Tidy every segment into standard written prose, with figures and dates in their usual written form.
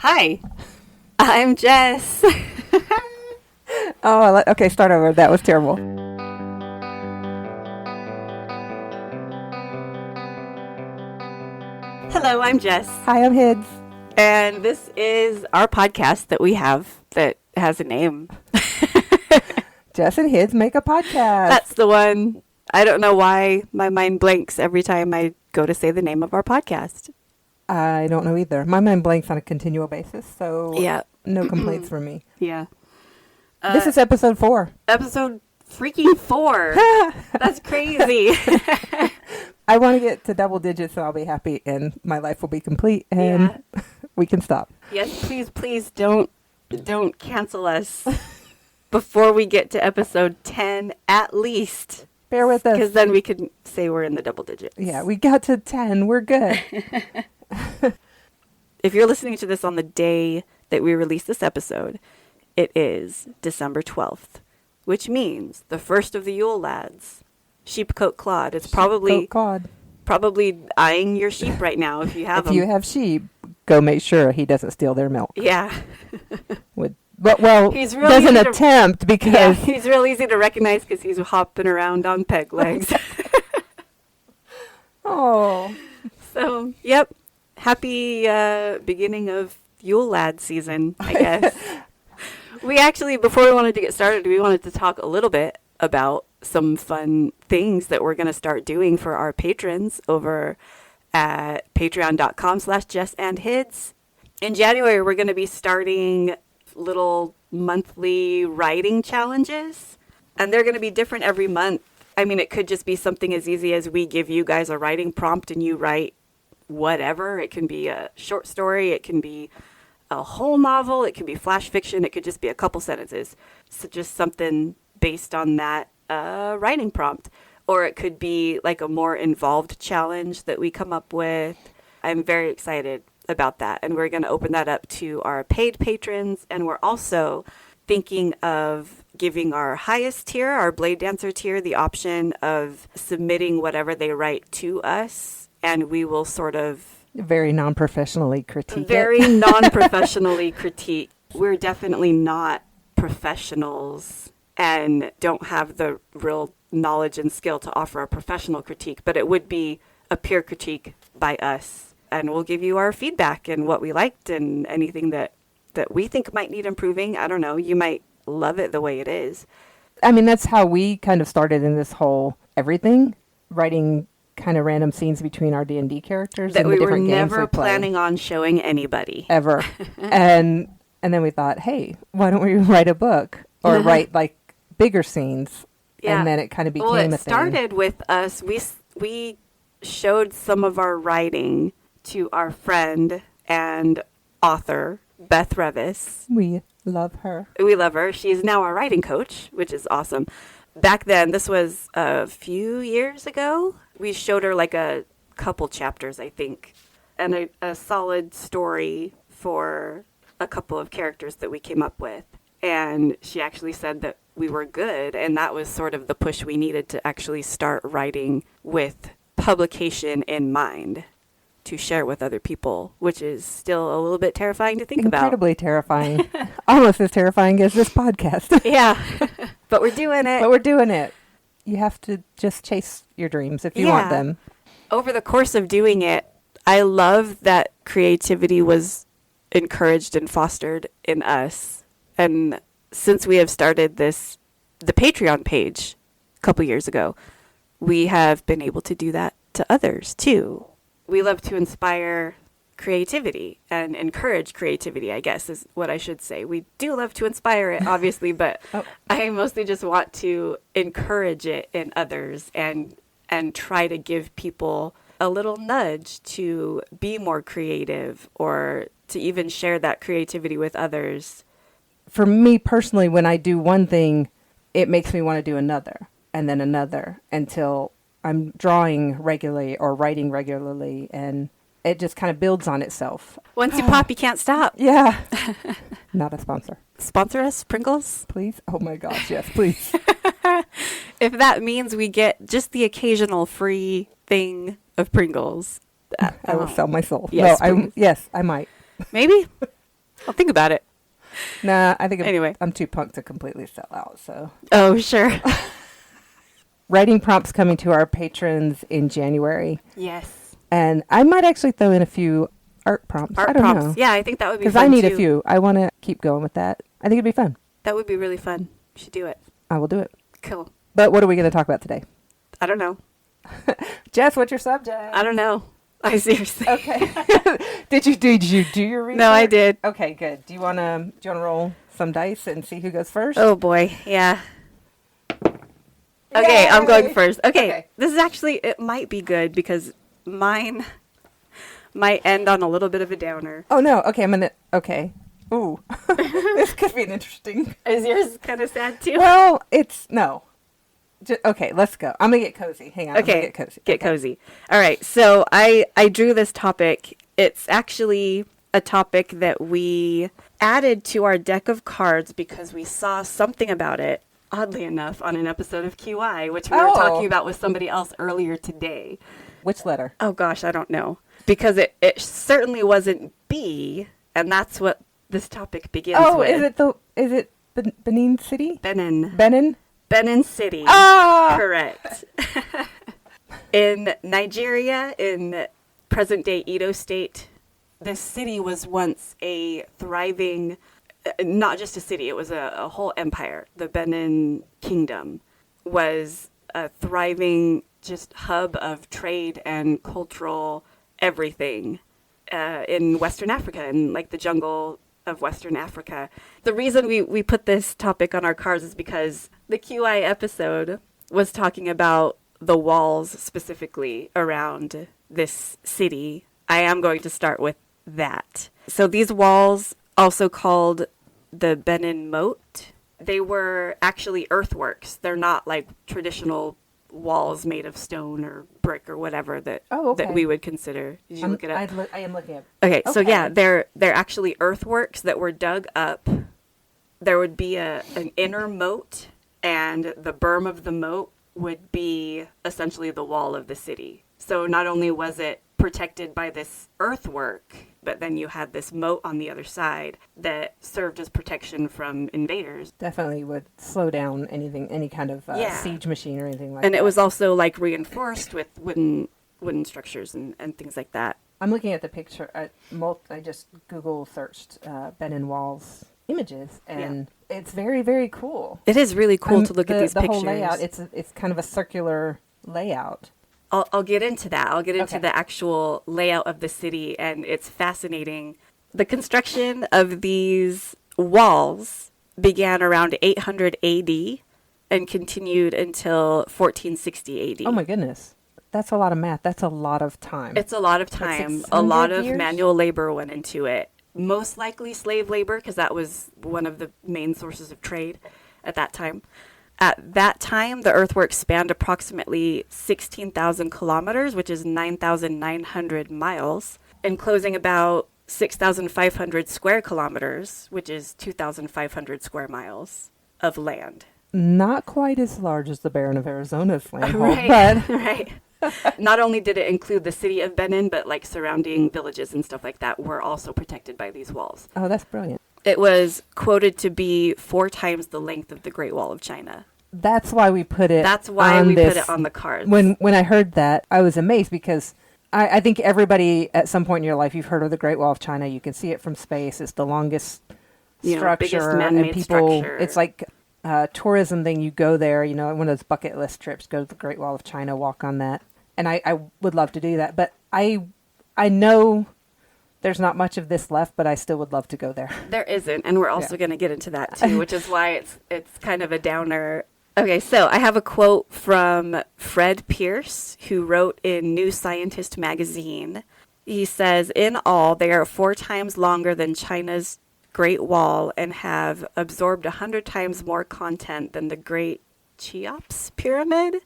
Hi, I'm Jess. Okay, start over. That was terrible. Hello, I'm Jess. Hi, I'm Hids. And this is our podcast that we have that has a name. Jess and Hids make a podcast. That's the one. I don't know why my mind blanks every time I go to say the name of our podcast. I don't know either. My mind blanks on a continual basis, so Yeah. no complaints from me. Yeah. This is episode 4. Episode freaking 4. That's crazy. I want to get to double digits, so I'll be happy, and my life will be complete, and we can stop. Yes, please don't cancel us before we get to episode 10 at least. Bear with us. Because then we could say we're in the double digits. Yeah, we got to 10. We're good. If you're listening to this on the day that we release this episode, it is December 12th, which means the first of the Yule lads, Sheepcoat Claude, is probably eyeing your sheep right now if you have them. If you have sheep, go make sure he doesn't steal their milk. Yeah. He's really doesn't attempt because... Yeah, he's real easy to recognize because he's hopping around on peg legs. Oh. So, yep. Happy beginning of Yule lad season, I guess. We actually, before we wanted to get started, we wanted to talk a little bit about some fun things that we're going to start doing for our patrons over at patreon.com/jessandhids. In January, we're going to be starting little monthly writing challenges, and they're going to be different every month. I mean, it could just be something as easy as we give you guys a writing prompt and you write whatever. It can be a short story, it can be a whole novel, it can be flash fiction, it could just be a couple sentences. So just something based on that writing prompt. Or it could be like a more involved challenge that we come up with. I'm very excited about that. And we're going to open that up to our paid patrons. And we're also thinking of giving our highest tier, our Blade Dancer tier, the option of submitting whatever they write to us. And we will sort of... Very non-professionally critique critique. We're definitely not professionals and don't have the real knowledge and skill to offer a professional critique, but it would be a peer critique by us. And we'll give you our feedback and what we liked and anything that we think might need improving. I don't know. You might love it the way it is. I mean, that's how we kind of started in this whole everything, writing kind of random scenes between our D&D characters that and we the were different games never planning on showing anybody. Ever. and then we thought, hey, why don't we write a book or write like bigger scenes? Yeah. And then it kind of became a thing. Well, it started with us. We showed some of our writing to our friend and author, Beth Revis. We love her. We love her. She's now our writing coach, which is awesome. Back then, this was a few years ago, we showed her like a couple chapters, I think, and a solid story for a couple of characters that we came up with. And she actually said that we were good, and that was sort of the push we needed to actually start writing with publication in mind to share with other people, which is still a little bit terrifying to think about. Incredibly terrifying. Almost as terrifying as this podcast. Yeah. But we're doing it. You have to just chase your dreams if you want them. Over the course of doing it, I love that creativity was encouraged and fostered in us. And since we have started the Patreon page a couple years ago, we have been able to do that to others too. We love to inspire creativity and encourage creativity, I guess is what I should say. We do love to inspire it, obviously, but I mostly just want to encourage it in others and try to give people a little nudge to be more creative or to even share that creativity with others. For me personally, when I do one thing, it makes me want to do another and then another until I'm drawing regularly or writing regularly, and it just kind of builds on itself. Once you pop, you can't stop. Yeah. Not a sponsor. Sponsor us, Pringles? Please? Oh my gosh, yes, please. If that means we get just the occasional free thing of Pringles. I will sell my soul. Yes, no, yes, I might. Maybe. I'll think about it. Nah, I think Anyway. I'm too punked to completely sell out. So Oh, sure. writing prompts coming to our patrons in January. Yes. And I might actually throw in a few art prompts. I Art don't prompts. know. Yeah, I think that would be Because fun I need too. a few. I want to keep going with that. I think it'd be fun. That would be really fun. We should do it. I will do it. Cool. But what are we going to talk about today? I don't know. Jess, what's your subject? I don't know. I seriously. Okay. Did you do your research? No, I did. Okay, good. Do you want to roll some dice and see who goes first? Oh boy. Yeah. Okay, I'm going Yay! first. Okay. Okay. This is actually, it might be good because mine might end on a little bit of a downer. Oh no. Okay, okay. Ooh. This could be an interesting. Is yours kind of sad too? Well, it's no. Okay, let's go. I'm gonna get cozy. Hang on. I'm Okay, gonna get cozy. Get Okay. cozy. All right, so I drew this topic. It's actually a topic that we added to our deck of cards because we saw something about it, oddly enough, on an episode of QI, which we were Oh. talking about with somebody else earlier today. Which letter? Oh gosh, I don't know. Because it certainly wasn't B, and that's what this topic begins with. Is it Benin City? Benin. Benin City. Ah! Correct. In Nigeria, in present-day Edo State, this city was once a thriving, not just a city, it was a whole empire. The Benin Kingdom was a thriving just hub of trade and cultural everything in Western Africa, in like the jungle of Western Africa. The reason we put this topic on our cards is because the QI episode was talking about the walls specifically around this city. I am going to start with that. So these walls, also called the Benin Moat, they were actually earthworks. They're not like traditional walls made of stone or brick or whatever that that we would consider. Did you look it up? I am looking at. Okay, so yeah, they're actually earthworks that were dug up. There would be an inner moat, and the berm of the moat would be essentially the wall of the city. So not only was it protected by this earthwork, but then you had this moat on the other side that served as protection from invaders. Definitely would slow down any kind of siege machine or anything like that. And it was also like reinforced with wooden structures and things like that. I'm looking at the picture. I just Google searched Benin Walls images, and it's very, very cool. It is really cool to look at these the pictures. whole layout. It's kind of a circular layout. I'll get into that. I'll get into Okay. the actual layout of the city, and it's fascinating. The construction of these walls began around 800 AD and continued until 1460 AD. Oh my goodness. That's a lot of math. That's a lot of time. It's a lot of time. 600 A lot of years? manual labor went into it. Most likely slave labor, because that was one of the main sources of trade at that time. At that time, the earthwork spanned approximately 16,000 kilometers, which is 9,900 miles, enclosing about 6,500 square kilometers, which is 2,500 square miles of land. Not quite as large as the Baron of Arizona's land, Right, but right. Not only did it include the city of Benin, but like surrounding villages and stuff like that were also protected by these walls. oh, that's brilliant. It was quoted to be 4 times the length of the Great Wall of China. That's why we put it. That's why on we this. put it on the cards. When I heard that, I was amazed because I think everybody at some point in your life, you've heard of the Great Wall of China. You can see it from space. It's the longest biggest structure, man-made and people. structure. It's like a tourism thing. You go there, one of those bucket list trips. Go to the Great Wall of China, walk on that, and I would love to do that. But I know there's not much of this left, but I still would love to go there. There isn't, and we're also going to get into that too, which is why it's kind of a downer. Okay, so I have a quote from Fred Pierce, who wrote in New Scientist magazine. He says, "In all, they are 4 times longer than China's Great Wall and have absorbed 100 times more content than the Great Cheops Pyramid."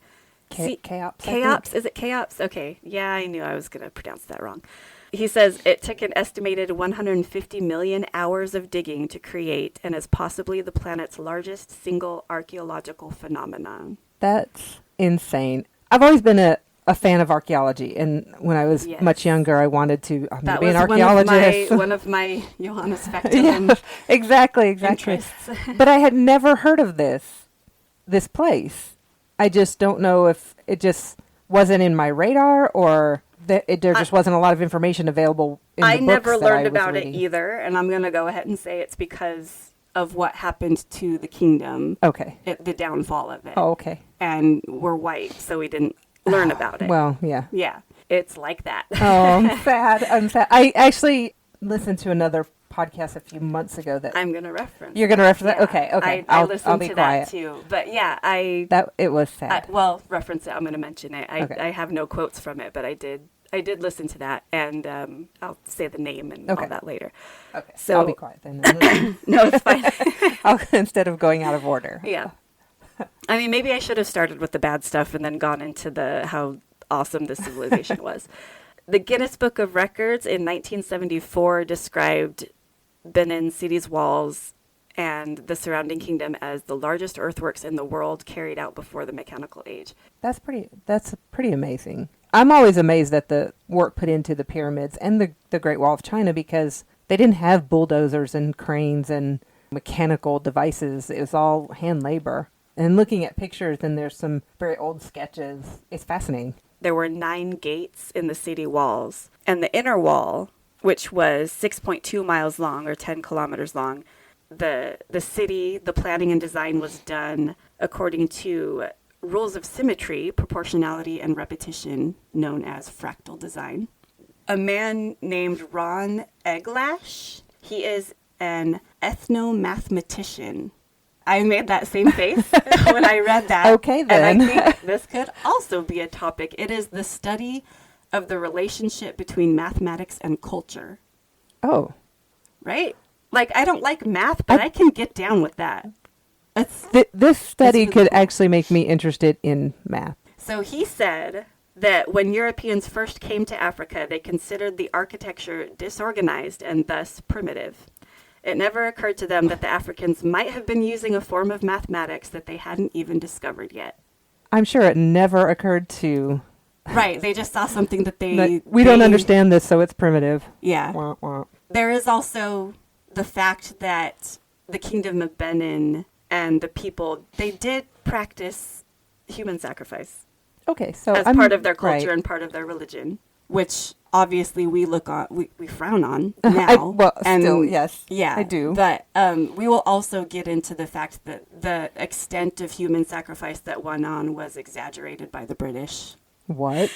Cheops. Cheops? Is it Cheops? Okay. Yeah, I knew I was going to pronounce that wrong. He says it took an estimated 150 million hours of digging to create and is possibly the planet's largest single archaeological phenomenon. That's insane. I've always been a fan of archaeology. And when I was Yes. much younger, I wanted to I'm That gonna be was an archaeologist. one of my Johannes Factum Yeah, exactly. interests. But I had never heard of this place. I just don't know if it just wasn't in my radar or that there just wasn't a lot of information available in the I books never that learned I was about it reading. either, and I'm going to go ahead and say it's because of what happened to the kingdom, Okay. the downfall of it. Oh, okay. And we're white, so we didn't learn about it. Well, yeah. Yeah, it's like that. Oh, I'm sad. I'm sad. I actually listened to another podcast a few months ago that I'm going to reference. you're going to reference that. Yeah, Okay. Okay. I I'll listened be to quiet. that too. But yeah, That it was sad. well, reference it. I'm going to mention it. Okay. I have no quotes from it, but I did listen to that, and I'll say the name and Okay. all that later. Okay. So I'll be quiet then. no, it's fine. Instead of going out of order. Yeah. I mean, maybe I should have started with the bad stuff and then gone into how awesome the civilization was. The Guinness Book of Records in 1974 described Benin City's walls and the surrounding kingdom as the largest earthworks in the world carried out before the mechanical age. That's pretty amazing. I'm always amazed at the work put into the pyramids and the Great Wall of China because they didn't have bulldozers and cranes and mechanical devices. It was all hand labor. And looking at pictures, and there's some very old sketches. It's fascinating. There were 9 gates in the city walls, and the inner wall, which was 6.2 miles long or 10 kilometers long, the city, the planning and design was done according to rules of symmetry, proportionality, and repetition, known as fractal design. A man named Ron Eglash, he is an ethnomathematician. I made that same face when I read that. Okay, then. And I think this could also be a topic. It is the study of the relationship between mathematics and culture. Oh. Right? Like, I don't like math, but I can get down with that. This study really could cool. actually make me interested in math. So he said that when Europeans first came to Africa, they considered the architecture disorganized and thus primitive. It never occurred to them that the Africans might have been using a form of mathematics that they hadn't even discovered yet. I'm sure it never occurred to... Right, they just saw something that they... we don't understand this, so it's primitive. Yeah. Wah, wah. There is also the fact that the Kingdom of Benin and the people, they did practice human sacrifice Okay, so as part of their culture right. and part of their religion, which obviously we look on, we frown on now. Still, yes. Yeah, I do. But we will also get into the fact that the extent of human sacrifice that went on was exaggerated by the British. What?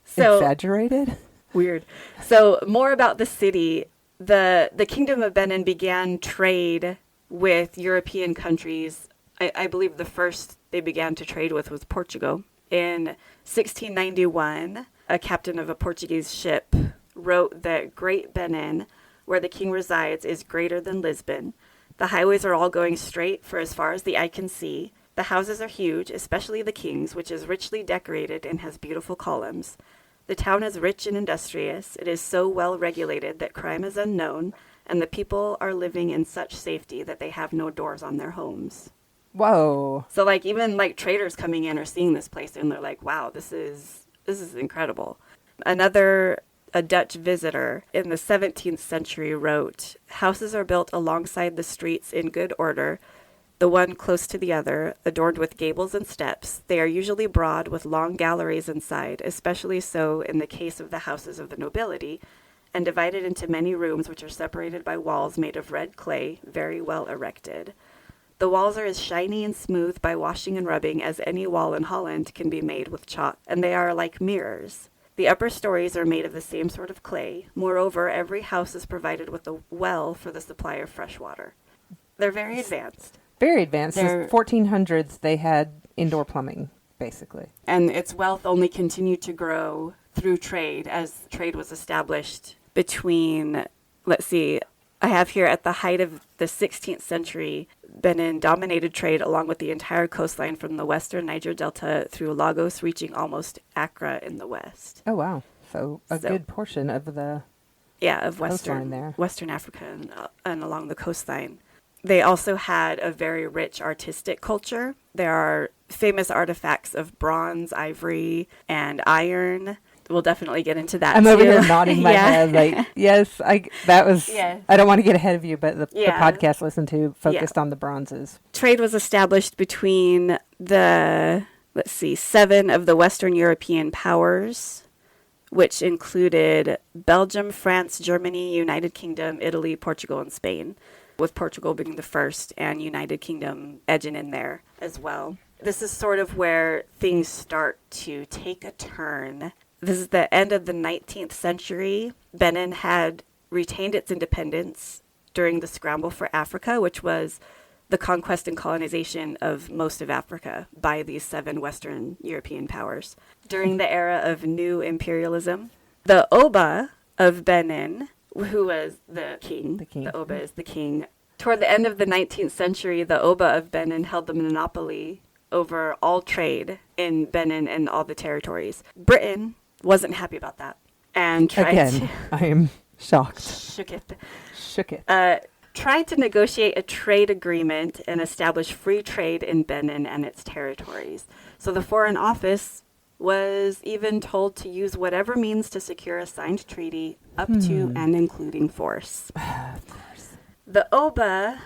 So Exaggerated? weird. So more about the city. The Kingdom of Benin began trade with European countries. I believe the first they began to trade with was Portugal. In 1691, a captain of a Portuguese ship wrote that Great Benin, where the king resides, is greater than Lisbon. The highways are all going straight for as far as the eye can see. The houses are huge, especially the king's, which is richly decorated and has beautiful columns. The town is rich and industrious. It is so well regulated that crime is unknown, and the people are living in such safety that they have no doors on their homes. Whoa. So, like, even, like, traders coming in are seeing this place, and they're like, wow, this is incredible. A Dutch visitor in the 17th century wrote, "Houses are built alongside the streets in good order, the one close to the other, adorned with gables and steps. They are usually broad with long galleries inside, especially so in the case of the houses of the nobility, and divided into many rooms which are separated by walls made of red clay, very well erected. The walls are as shiny and smooth by washing and rubbing as any wall in Holland can be made with chalk, and they are like mirrors. The upper stories are made of the same sort of clay. Moreover, every house is provided with a well for the supply of fresh water." They're very advanced. Very advanced. In They're- the 1400s, they had indoor plumbing, basically. And its wealth only continued to grow through trade as trade was established between, let's see, I have here at the height of the 16th century, Benin dominated trade along with the entire coastline from the western Niger Delta through Lagos, reaching almost Accra in the west. Oh, wow. So a So- good portion of the... Yeah, of Coastline there. Western Africa and along the coastline. They also had a very rich artistic culture. There are famous artifacts of bronze, ivory, and iron. We'll definitely get into that. I'm too. over here nodding my head like, yes, that was, Yeah. I don't want to get ahead of you, but the Yeah. podcast I listened to focused on the bronzes. Trade was established between the, 7 of the Western European powers, which included Belgium, France, Germany, United Kingdom, Italy, Portugal, and Spain, with Portugal being the first and United Kingdom edging in there as well. This is sort of where things start to take a turn. This is the end of the 19th century. Benin had retained its independence during the scramble for Africa, which was the conquest and colonization of most of Africa by these 7 Western European powers. During the era of new imperialism, the Oba of Benin, who was the king. The Oba is the king. Toward the end of the 19th century, the Oba of Benin held the monopoly over all trade in Benin and all the territories. Britain wasn't happy about that and tried to... I am shocked. Shook it. Tried to negotiate a trade agreement and establish free trade in Benin and its territories. So the Foreign Office was even told to use whatever means to secure a signed treaty up to and including force. Of course. The Oba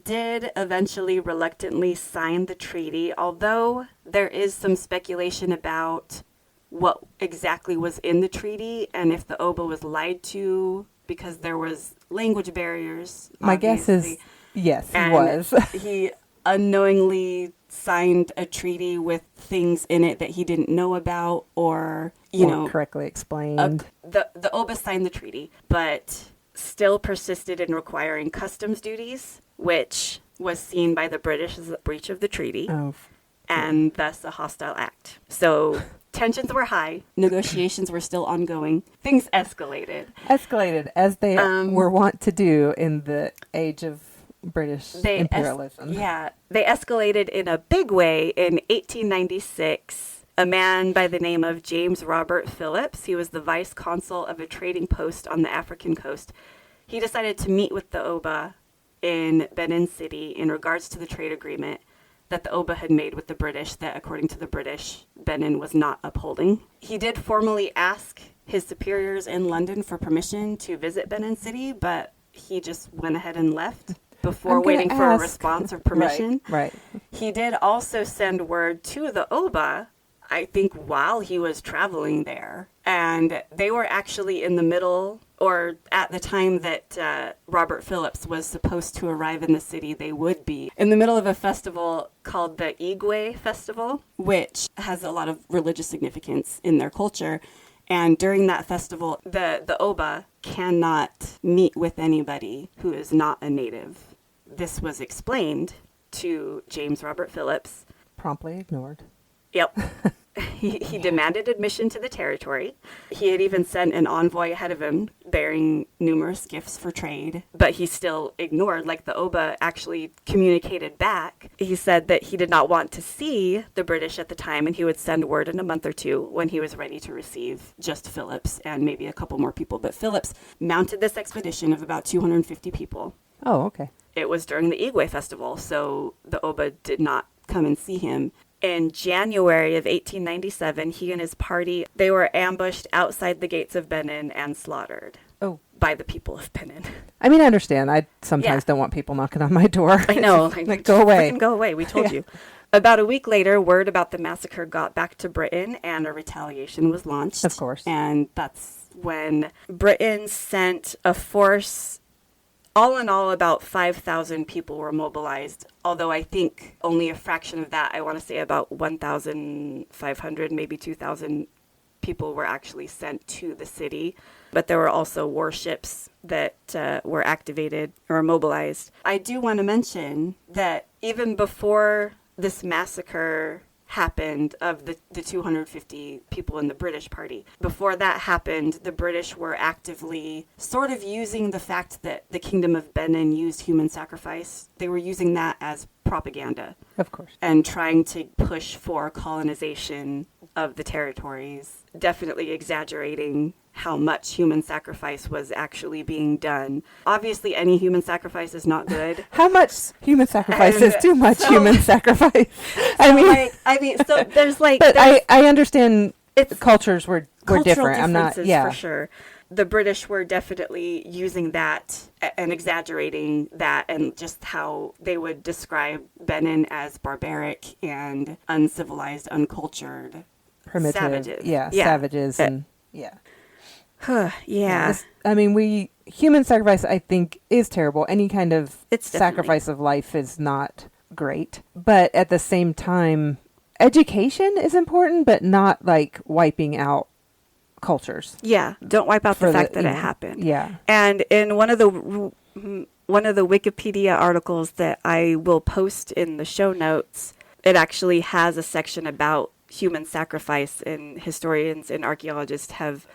did eventually reluctantly sign the treaty, although there is some speculation about what exactly was in the treaty and if the Oba was lied to because there was language barriers. My guess is yes, he was. He unknowingly signed a treaty with things in it that he didn't know about or correctly explained. The Oba signed the treaty, but still persisted in requiring customs duties, which was seen by the British as a breach of the treaty and thus a hostile act. So tensions were high. Negotiations were still ongoing. Things escalated. As they were wont to do in the age of British imperialism. They escalated in a big way in 1896. A man by the name of James Robert Phillips, he was the vice consul of a trading post on the African coast. He decided to meet with the Oba in Benin City in regards to the trade agreement that the Oba had made with the British that, according to the British, Benin was not upholding. He did formally ask his superiors in London for permission to visit Benin City, but he just went ahead and left before waiting for a response or permission. Right. He did also send word to the Oba, I think, while he was traveling there. And they were actually in the middle, or at the time that Robert Phillips was supposed to arrive in the city, they would be in the middle of a festival called the Igwe Festival, which has a lot of religious significance in their culture. And during that festival, the Oba cannot meet with anybody who is not a native. This was explained to James Robert Phillips. Promptly ignored. Yep. He demanded admission to the territory. He had even sent an envoy ahead of him bearing numerous gifts for trade, but he still ignored. Like, the Oba actually communicated back. He said that he did not want to see the British at the time, and he would send word in a month or two when he was ready to receive just Phillips and maybe a couple more people. But Phillips mounted this expedition of about 250 people. Oh, okay. It was during the Igwe Festival, so the Oba did not come and see him. In January of 1897, he and his party, they were ambushed outside the gates of Benin and slaughtered by the people of Benin. I mean, I understand. I sometimes don't want people knocking on my door. I know. Like, go away. Go away. We told you. About a week later, word about the massacre got back to Britain and a retaliation was launched. Of course. And that's when Britain sent a force. All in all, about 5,000 people were mobilized, although I think only a fraction of that, I want to say about 1,500, maybe 2,000 people were actually sent to the city. But there were also warships that were activated or mobilized. I do want to mention that even before this massacre happened of the 250 people in the British party. Before that happened, the British were actively sort of using the fact that the Kingdom of Benin used human sacrifice. They were using that as propaganda. Of course. And trying to push for colonization of the territories, definitely exaggerating how much human sacrifice was actually being done. Obviously, any human sacrifice is not good. How much human sacrifice is too much human sacrifice? So there's like... But I understand it's cultures were cultural different. I'm not... differences, Yeah. for sure. The British were definitely using that and exaggerating that, and just how they would describe Benin as barbaric and uncivilized, uncultured, Primitive. savages. Yeah, savages. And yeah. Yeah. Human sacrifice, I think, is terrible. Any kind of It's definitely- sacrifice of life is not great. But at the same time, education is important, but not like wiping out cultures. Yeah. Don't wipe out the fact that it happened. Yeah. And in one of the Wikipedia articles that I will post in the show notes, it actually has a section about human sacrifice, and historians and archaeologists have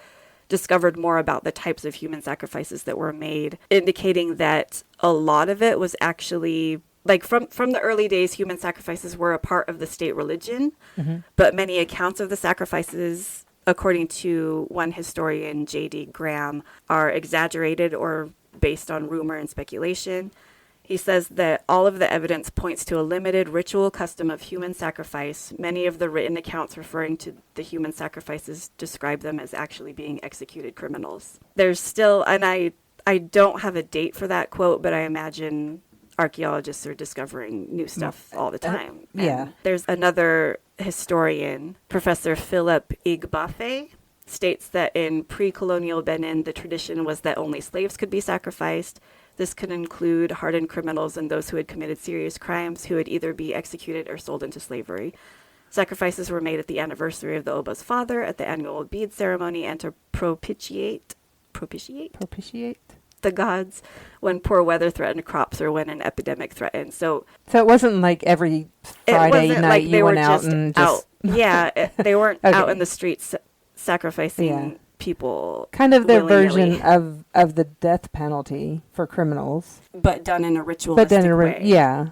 discovered more about the types of human sacrifices that were made, indicating that a lot of it was actually, like, from the early days, human sacrifices were a part of the state religion, but many accounts of the sacrifices, according to one historian, J.D. Graham, are exaggerated or based on rumor and speculation. He says that all of the evidence points to a limited ritual custom of human sacrifice. Many of the written accounts referring to the human sacrifices describe them as actually being executed criminals. There's still, and I don't have a date for that quote, but I imagine archaeologists are discovering new stuff all the time. Yeah. And there's another historian, Professor Philip Igbafe, states that in pre-colonial Benin, the tradition was that only slaves could be sacrificed. This could include hardened criminals and those who had committed serious crimes, who would either be executed or sold into slavery. Sacrifices were made at the anniversary of the Oba's father, at the annual bead ceremony, and to propitiate the gods when poor weather threatened crops or when an epidemic threatened. So it wasn't like every Friday night you went out and just... Yeah, they weren't Okay. out in the streets sacrificing people. Kind of their willy-nilly. version of the death penalty for criminals. But done in a ritualistic way. Yeah.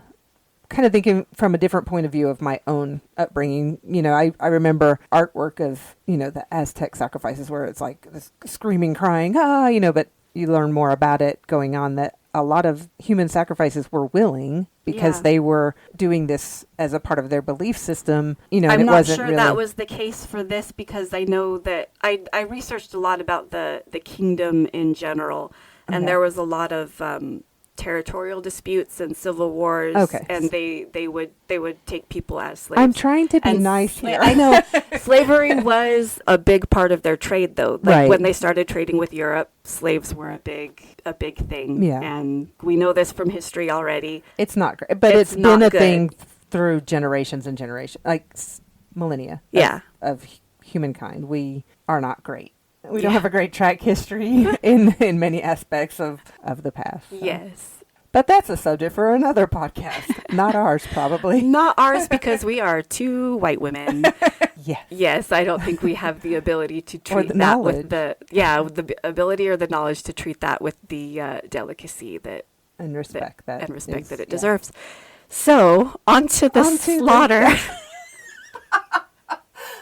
Kind of thinking from a different point of view of my own upbringing. You know, I remember artwork of, the Aztec sacrifices where it's like this screaming, crying, but you learn more about it going on, that a lot of human sacrifices were willing because they were doing this as a part of their belief system. I'm and it not wasn't sure really... that was the case for this, because I know that I researched a lot about the kingdom in general, and there was a lot of territorial disputes and civil wars. Okay. And they would take people as slaves. I'm trying to be nice here. I know. Slavery was a big part of their trade, though. Like Right. when they started trading with Europe, slaves were a big thing. Yeah. And we know this from history already. It's not great, but It's it's not been a good. thing through generations and generations, like millennia. Yeah. Of humankind. We are not great. We don't have a great track history in many aspects of the past. So. Yes. But that's a subject for another podcast. Not ours, probably. Not ours, because we are two white women. Yes. Yes, I don't think we have the ability to Or treat the that knowledge. with the ability or the knowledge to treat that with the delicacy that And respect that. it deserves. So, on to the slaughter.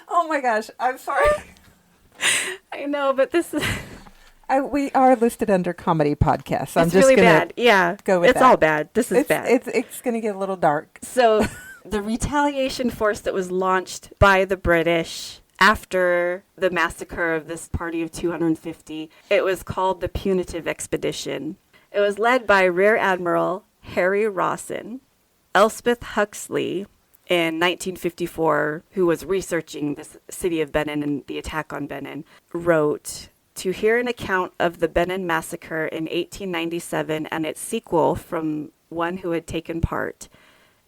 Oh my gosh, I'm sorry. I know, but this is We are listed under comedy podcasts. So I'm it's just really gonna bad. Yeah, go with it's that. all bad. This is bad. It's going to get a little dark. So the retaliation force that was launched by the British after the massacre of this party of 250, it was called the Punitive Expedition. It was led by Rear Admiral Harry Rawson. Elspeth Huxley in 1954, who was researching this city of Benin and the attack on Benin, wrote, "To hear an account of the Benin massacre in 1897 and its sequel from one who had taken part.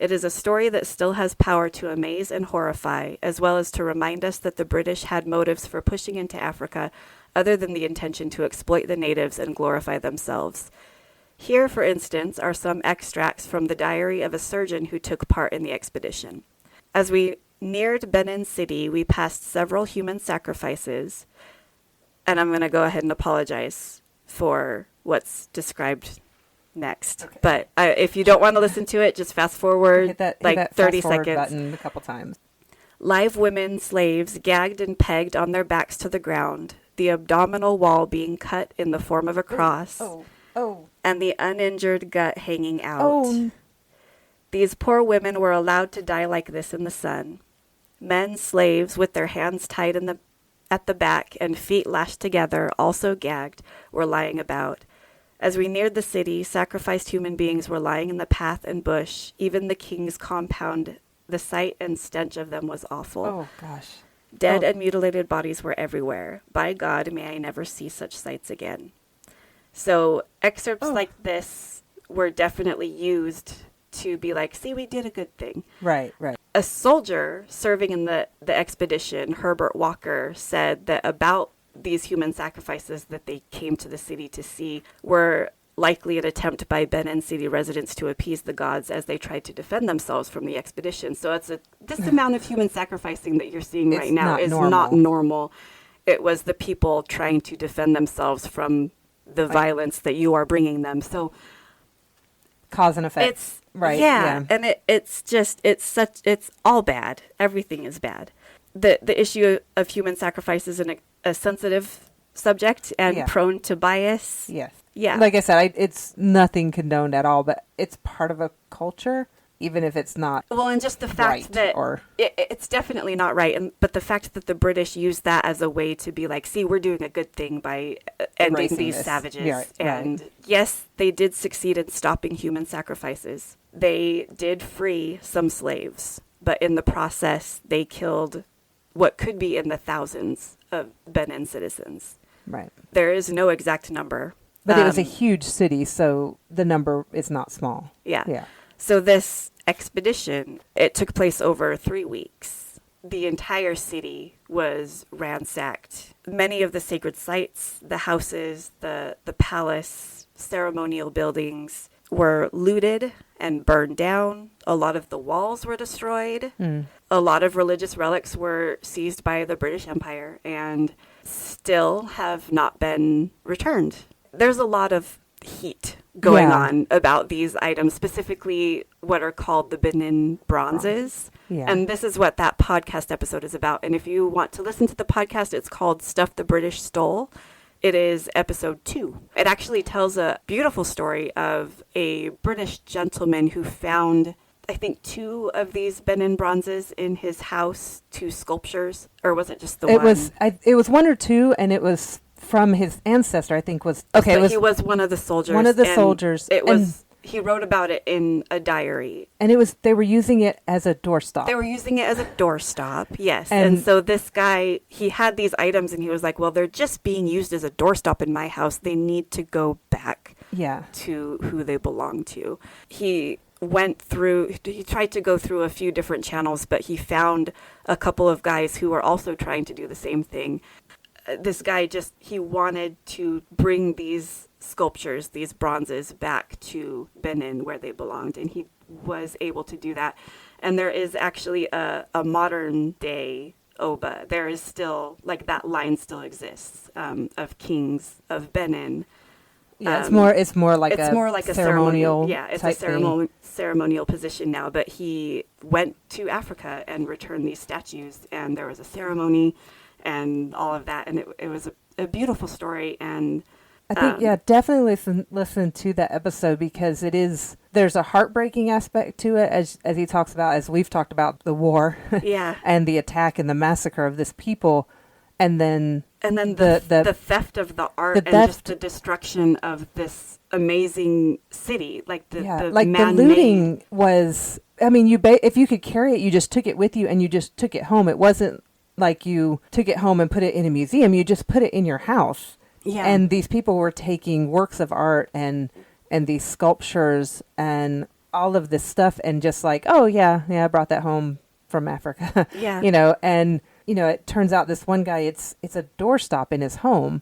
It is a story that still has power to amaze and horrify, as well as to remind us that the British had motives for pushing into Africa other than the intention to exploit the natives and glorify themselves. Here, for instance, are some extracts from the diary of a surgeon who took part in the expedition. As we neared Benin City, we passed several human sacrifices," and I'm going to go ahead and apologize for what's described next. Okay. But if you don't want to listen to it, just fast forward Hit that 30 fast forward seconds. button a couple times. "Live women, slaves, gagged and pegged on their backs to the ground. the abdominal wall being cut in the form of a cross, and the uninjured gut hanging out. Oh. These poor women were allowed to die like this in the sun. Men, slaves, with their hands tied at the back and feet lashed together, also gagged, were lying about. As we neared the city, sacrificed human beings were lying in the path and bush. Even the king's compound, the sight and stench of them was awful. Oh, gosh. Dead and mutilated bodies were everywhere. By God, may I never see such sights again. So excerpts like this were definitely used to be like, see, we did a good thing. Right, right. A soldier serving in the expedition, Herbert Walker, said that about these human sacrifices that they came to the city to see were likely an attempt by Benin City residents to appease the gods as they tried to defend themselves from the expedition. So this amount of human sacrificing that you're seeing right now is not normal. It was the people trying to defend themselves from the violence that you are bringing them. So cause and effect. It's right. Yeah. And it's all bad. Everything is bad. The issue of human sacrifice is a sensitive subject and prone to bias. Yes. Yeah. Like I said, it's nothing condoned at all, but it's part of a culture, even if it's not. Well, and just the fact that it's definitely not right. But the fact that the British used that as a way to be like, see, we're doing a good thing by ending these savages. Yeah, and yes, they did succeed in stopping human sacrifices. They did free some slaves, but in the process, they killed what could be in the thousands of Benin citizens. Right. There is no exact number. But it was a huge city, so the number is not small. Yeah. Yeah. So this expedition, it took place over 3 weeks. The entire city was ransacked. Many of the sacred sites, the houses, the palace, ceremonial buildings were looted and burned down. A lot of the walls were destroyed. A lot of religious relics were seized by the British Empire and still have not been returned. There's a lot of heat going on about these items, specifically what are called the Benin bronzes. Yeah. And this is what that podcast episode is about. And if you want to listen to the podcast, it's called Stuff the British Stole. It is episode 2. It actually tells a beautiful story of a British gentleman who found, I think, 2 of these Benin bronzes in his house, 2 sculptures, or was it just the one? It was 1 or 2, and it was from his ancestor, I think was... Okay, he was one of the soldiers. One of the soldiers. He wrote about it in a diary. And they were using it as a doorstop. They were using it as a doorstop, yes. And so this guy, he had these items and he was like, well, they're just being used as a doorstop in my house. They need to go back to who they belong to. He tried to go through a few different channels, but he found a couple of guys who were also trying to do the same thing. This guy he wanted to bring these sculptures, these bronzes, back to Benin where they belonged, and he was able to do that. And there is actually a modern day Oba. There is still, like, that line still exists of kings of Benin. Yeah, it's more like a ceremonial. Yeah, it's a ceremonial position now. But he went to Africa and returned these statues, and there was a ceremony and all of that, and it was a beautiful story. And I think definitely listen to that episode, because there's a heartbreaking aspect to it, as he talks about, as we've talked about, the war, and the attack and the massacre of this people, and then the theft of the art, just the destruction of this amazing city, like the looting was. I mean, if you could carry it, you just took it with you, and you just took it home. It wasn't like you took it home and put it in a museum. You just put it in your house. Yeah. And these people were taking works of art and these sculptures and all of this stuff and just like, oh, yeah, I brought that home from Africa. Yeah. And it turns out this one guy, it's a doorstop in his home.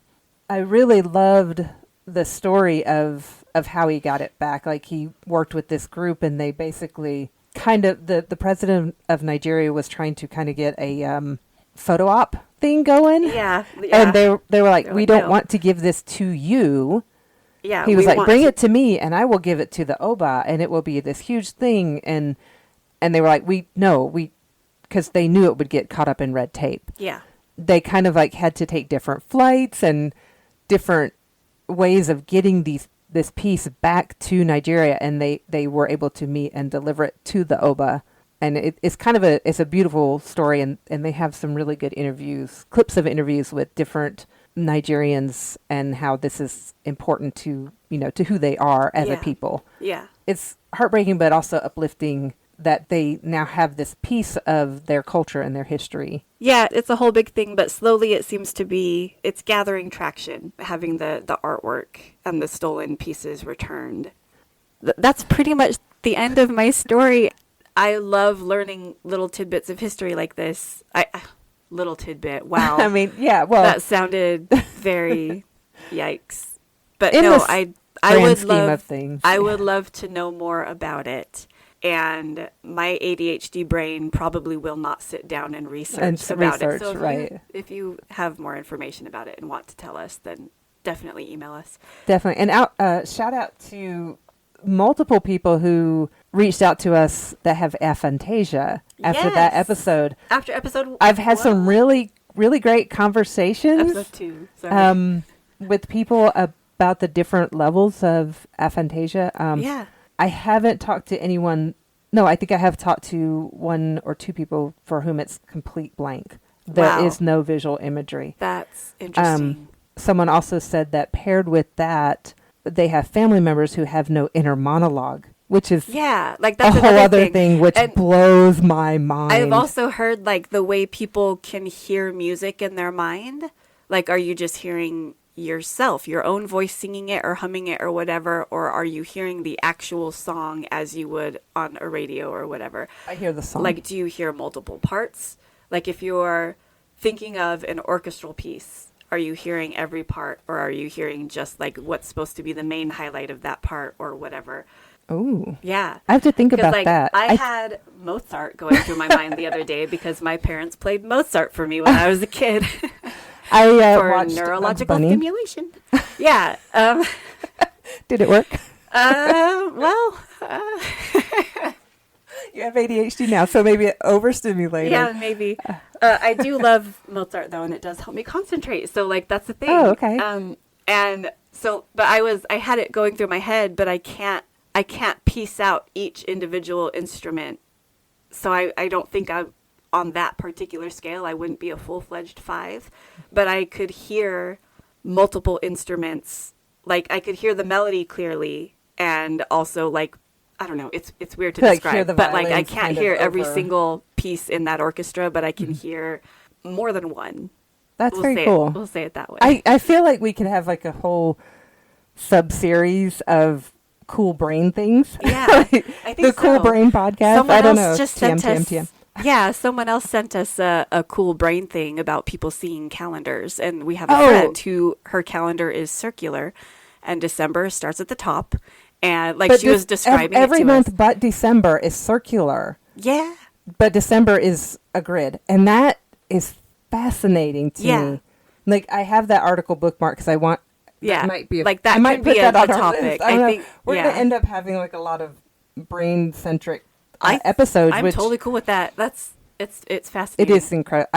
I really loved the story of how he got it back. Like, he worked with this group, and they basically kind of, the president of Nigeria was trying to kind of get a photo op thing going. Yeah. And they were like, we don't want to give this to you. Yeah. He was like, bring it to me and I will give it to the Oba, and it will be this huge thing. And they were like, because they knew it would get caught up in red tape. Yeah. they kind of like had to take different flights and different ways of getting this piece back to Nigeria, and they were able to meet and deliver it to the Oba. And it's kind of it's a beautiful story, and they have some really good clips of interviews with different Nigerians and how this is important to, to who they are as a people. Yeah. It's heartbreaking, but also uplifting that they now have this piece of their culture and their history. Yeah, it's a whole big thing, but slowly it seems to be, it's gathering traction, having the artwork and the stolen pieces returned. That's pretty much the end of my story. I love learning little tidbits of history like this. Little tidbit, wow. I mean, yeah, well. That sounded very yikes. But no, I would love to know more about it. And my ADHD brain probably will not sit down and research about it. So if you have more information about it and want to tell us, then definitely email us. Definitely. And shout out to multiple people who reached out to us that have aphantasia after that episode. After episode I've had some really, really great conversations. Episode 2, sorry. With people about the different levels of aphantasia. Yeah. I haven't talked to anyone. No, I think I have talked to 1 or 2 people for whom it's complete blank. There is no visual imagery. That's interesting. Someone also said that paired with that, they have family members who have no inner monologue, which is that's a whole other thing, which blows my mind. I've also heard like the way people can hear music in their mind. Like, are you just hearing yourself, your own voice singing it or humming it or whatever, or are you hearing the actual song as you would on a radio or whatever? I hear the song. Like, do you hear multiple parts? Like, if you're thinking of an orchestral piece, are you hearing every part, or are you hearing just like what's supposed to be the main highlight of that part or whatever? Oh, yeah. I have to think about that. I had Mozart going through my mind the other day because my parents played Mozart for me when I was a kid. For watched neurological stimulation. Yeah. Did it work? You have ADHD now, so maybe it overstimulated. Yeah, maybe. I do love Mozart though, and it does help me concentrate. So like that's the thing. Oh, okay. And so, but I had it going through my head, but I can't piece out each individual instrument. So I don't think on that particular scale, I wouldn't be a full-fledged 5, but I could hear multiple instruments. Like I could hear the melody clearly, and also like, I don't know, it's weird to describe, but like I can't hear every single piece in that orchestra, but I can hear more than one. That's very cool. We'll say it that way. I feel like we could have like a whole sub-series of cool brain things. Yeah, I think the Cool Brain podcast. Someone I don't else know. just sent us. Yeah, someone else sent us a cool brain thing about people seeing calendars, and we have a friend who her calendar is circular, and December starts at the top, and like she was describing every it to month, us. but December is circular. Yeah, but December is a grid, and that is fascinating to me. Like I have that article bookmarked because I want. Yeah, that might be like that. I might could put be that a on our topic. list. I think we're gonna end up having like a lot of brain centric episodes. I'm totally cool with that. It's fascinating. It is incredible.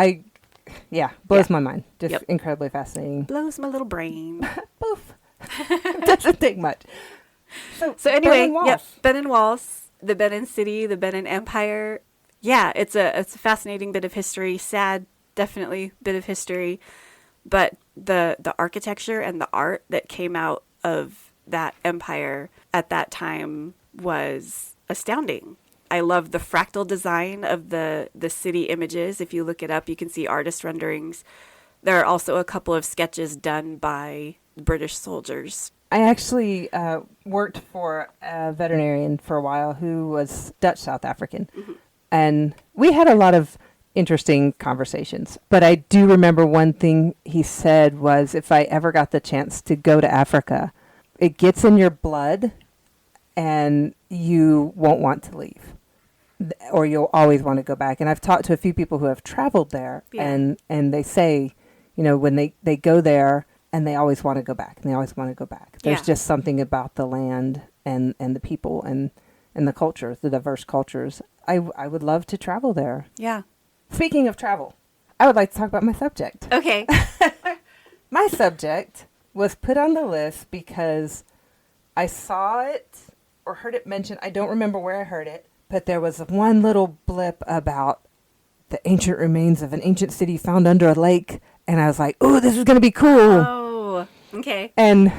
Blows my mind. Just incredibly fascinating. Blows my little brain. Poof. Doesn't take much. So anyway, Benin Walls. Benin Walls, the Benin City, the Benin Empire. Yeah, it's a fascinating bit of history. Sad, definitely bit of history, but the architecture and the art that came out of that empire at that time was astounding. I love the fractal design of the city images. If you look it up, you can see artist renderings. There are also a couple of sketches done by British soldiers. I actually worked for a veterinarian for a while who was Dutch South African. Mm-hmm. And we had a lot of interesting conversations. But I do remember one thing he said was, if I ever got the chance to go to Africa, it gets in your blood and you won't want to leave. Or you'll always want to go back. And I've talked to a few people who have traveled there, and they say, when they go there, and they always want to go back, and they always want to go back. There's just something about the land and the people and the culture, the diverse cultures. I would love to travel there. Yeah. Speaking of travel, I would like to talk about my subject. Okay. My subject was put on the list because I saw it or heard it mentioned. I don't remember where I heard it, but there was one little blip about the ancient remains of an ancient city found under a lake. And I was like, "Oh, this is going to be cool." Oh, okay. And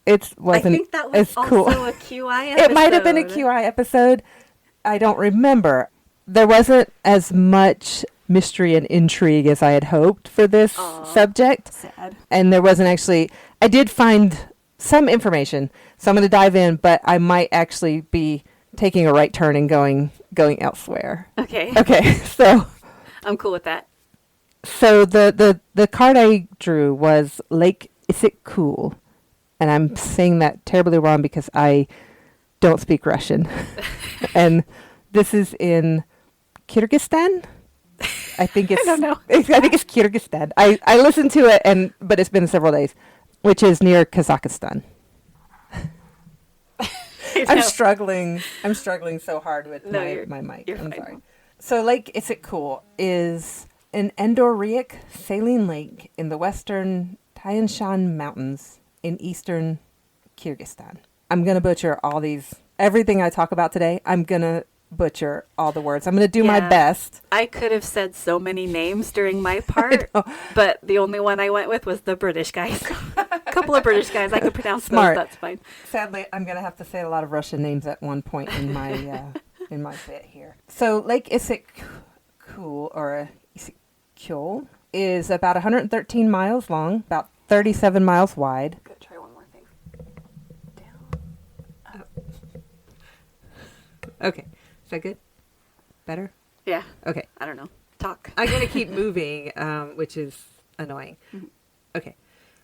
it wasn't I think that was as also cool. a QI episode. It might have been a QI episode. I don't remember. There wasn't as much mystery and intrigue as I had hoped for this subject. Sad. And there wasn't actually... I did find some information, so I'm going to dive in, but I might actually be taking a right turn and going elsewhere. Okay. Okay, so... I'm cool with that. So the card I drew was Lake Issyk Kul. And I'm saying that terribly wrong because I don't speak Russian. And this is in Kyrgyzstan. I think it's... I don't know. I think it's Kyrgyzstan. I listened to it, but it's been several days, which is near Kazakhstan. I'm struggling so hard with my mic. You're I'm fine. sorry. So Lake Issyk Kul is an endorheic saline lake in the western Tian Shan Mountains in eastern Kyrgyzstan. I'm going to butcher everything I talk about today. I'm going to butcher all the words. I'm going to do my best. I could have said so many names during my part, but the only one I went with was the British guys. A couple of British guys. I could pronounce Smart. those. That's fine. Sadly, I'm going to have to say a lot of Russian names at one point in my in my bit here. So Lake Issyk Kul, or Issyk Kul, is about 113 miles long, about 37 miles wide. Go try one more thing. Down. Okay. Is that good? Better? Yeah. Okay. I don't know. Talk. I'm going to keep moving, which is annoying. Mm-hmm. Okay.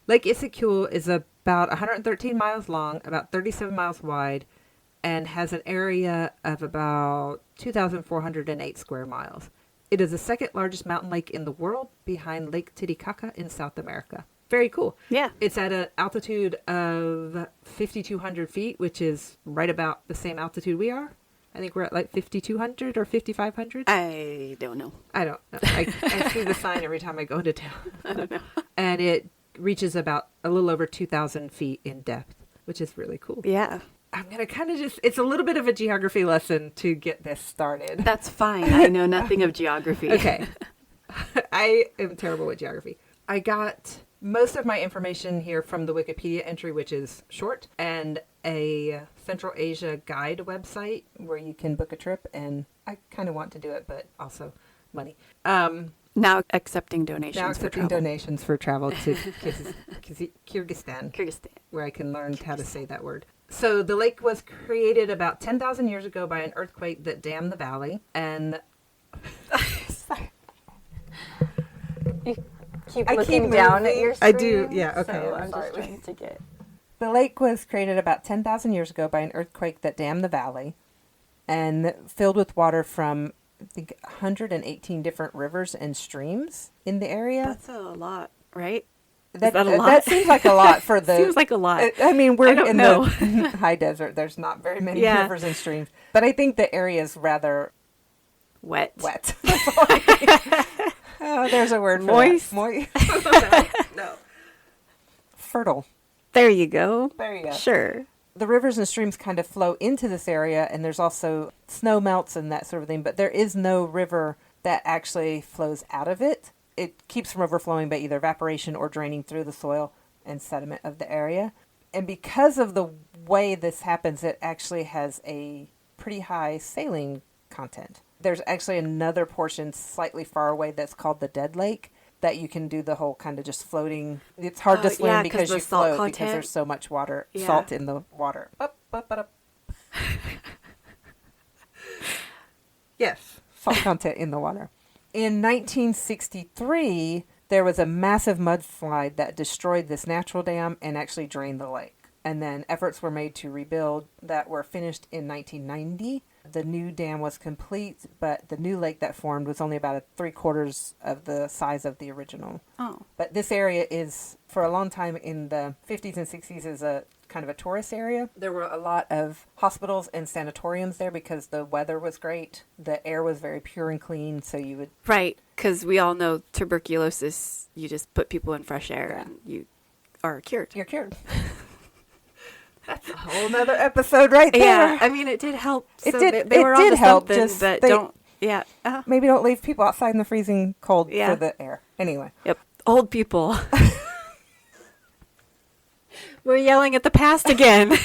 Lake Issyk Kul is about 113 miles long, about 37 miles wide, and has an area of about 2,408 square miles. It is the second largest mountain lake in the world, behind Lake Titicaca in South America. Very cool. Yeah. It's at an altitude of 5,200 feet, which is right about the same altitude we are. I think we're at like 5,200 or 5,500. I don't know. I don't know. I see the sign every time I go into town. I don't know. And it reaches about a little over 2,000 feet in depth, which is really cool. Yeah. I'm going to kind of it's a little bit of a geography lesson to get this started. That's fine. I know nothing of geography. Okay. I am terrible with geography. I got most of my information here from the Wikipedia entry, which is short, and a Central Asia guide website where you can book a trip. And I kind of want to do it, but also money. Now accepting donations. Now for accepting travel. donations for travel to Kyrgyzstan, Kyrgyzstan. where I can learn how to say that word. So the lake was created about 10,000 years ago by an earthquake that dammed the valley. And You keep I looking keep down moving. at your I screen. do, yeah, okay, So I'm I'm sorry. just trying to get... the lake was created about 10,000 years ago by an earthquake that dammed the valley and filled with water from, I think, 118 different rivers and streams in the area. That's a lot, right? That, Is that a lot? That seems like a lot for the... Seems like a lot. I mean, we're I don't in know. the high desert. There's not very many Yeah. rivers and streams. But I think the area is rather Wet. wet. Oh, there's a word for Moist? that. Moist. No. Fertile. There you go. There you go. Sure. The rivers and streams kind of flow into this area, and there's also snow melts and that sort of thing, but there is no river that actually flows out of it. It keeps from overflowing by either evaporation or draining through the soil and sediment of the area. And because of the way this happens, it actually has a pretty high saline content. There's actually another portion slightly far away that's called the Dead Lake that you can do the whole kind of just floating. It's hard to swim yeah, 'cause because the you salt float because content. there's so much water, Yeah. salt in the water. Yes, salt content in the water. In 1963, there was a massive mudslide that destroyed this natural dam and actually drained the lake. And then efforts were made to rebuild that were finished in 1990. The new dam was complete, but the new lake that formed was only about 3/4 of the size of the original. Oh. But this area is, for a long time in the 50s and 60s, is a kind of a tourist area. There were a lot of hospitals and sanatoriums there because the weather was great. The air was very pure and clean, so you would... Right, because we all know tuberculosis, you just put people in fresh air Yeah. and you are cured. You're cured. That's a whole nother episode right there. Yeah, I mean, it did help. It So did- They it were did onto help, something, just but they- don't. Yeah. Uh-huh. Maybe don't leave people outside in the freezing cold Yeah. for the air. Anyway. Yep. Old people. We're yelling at the past again.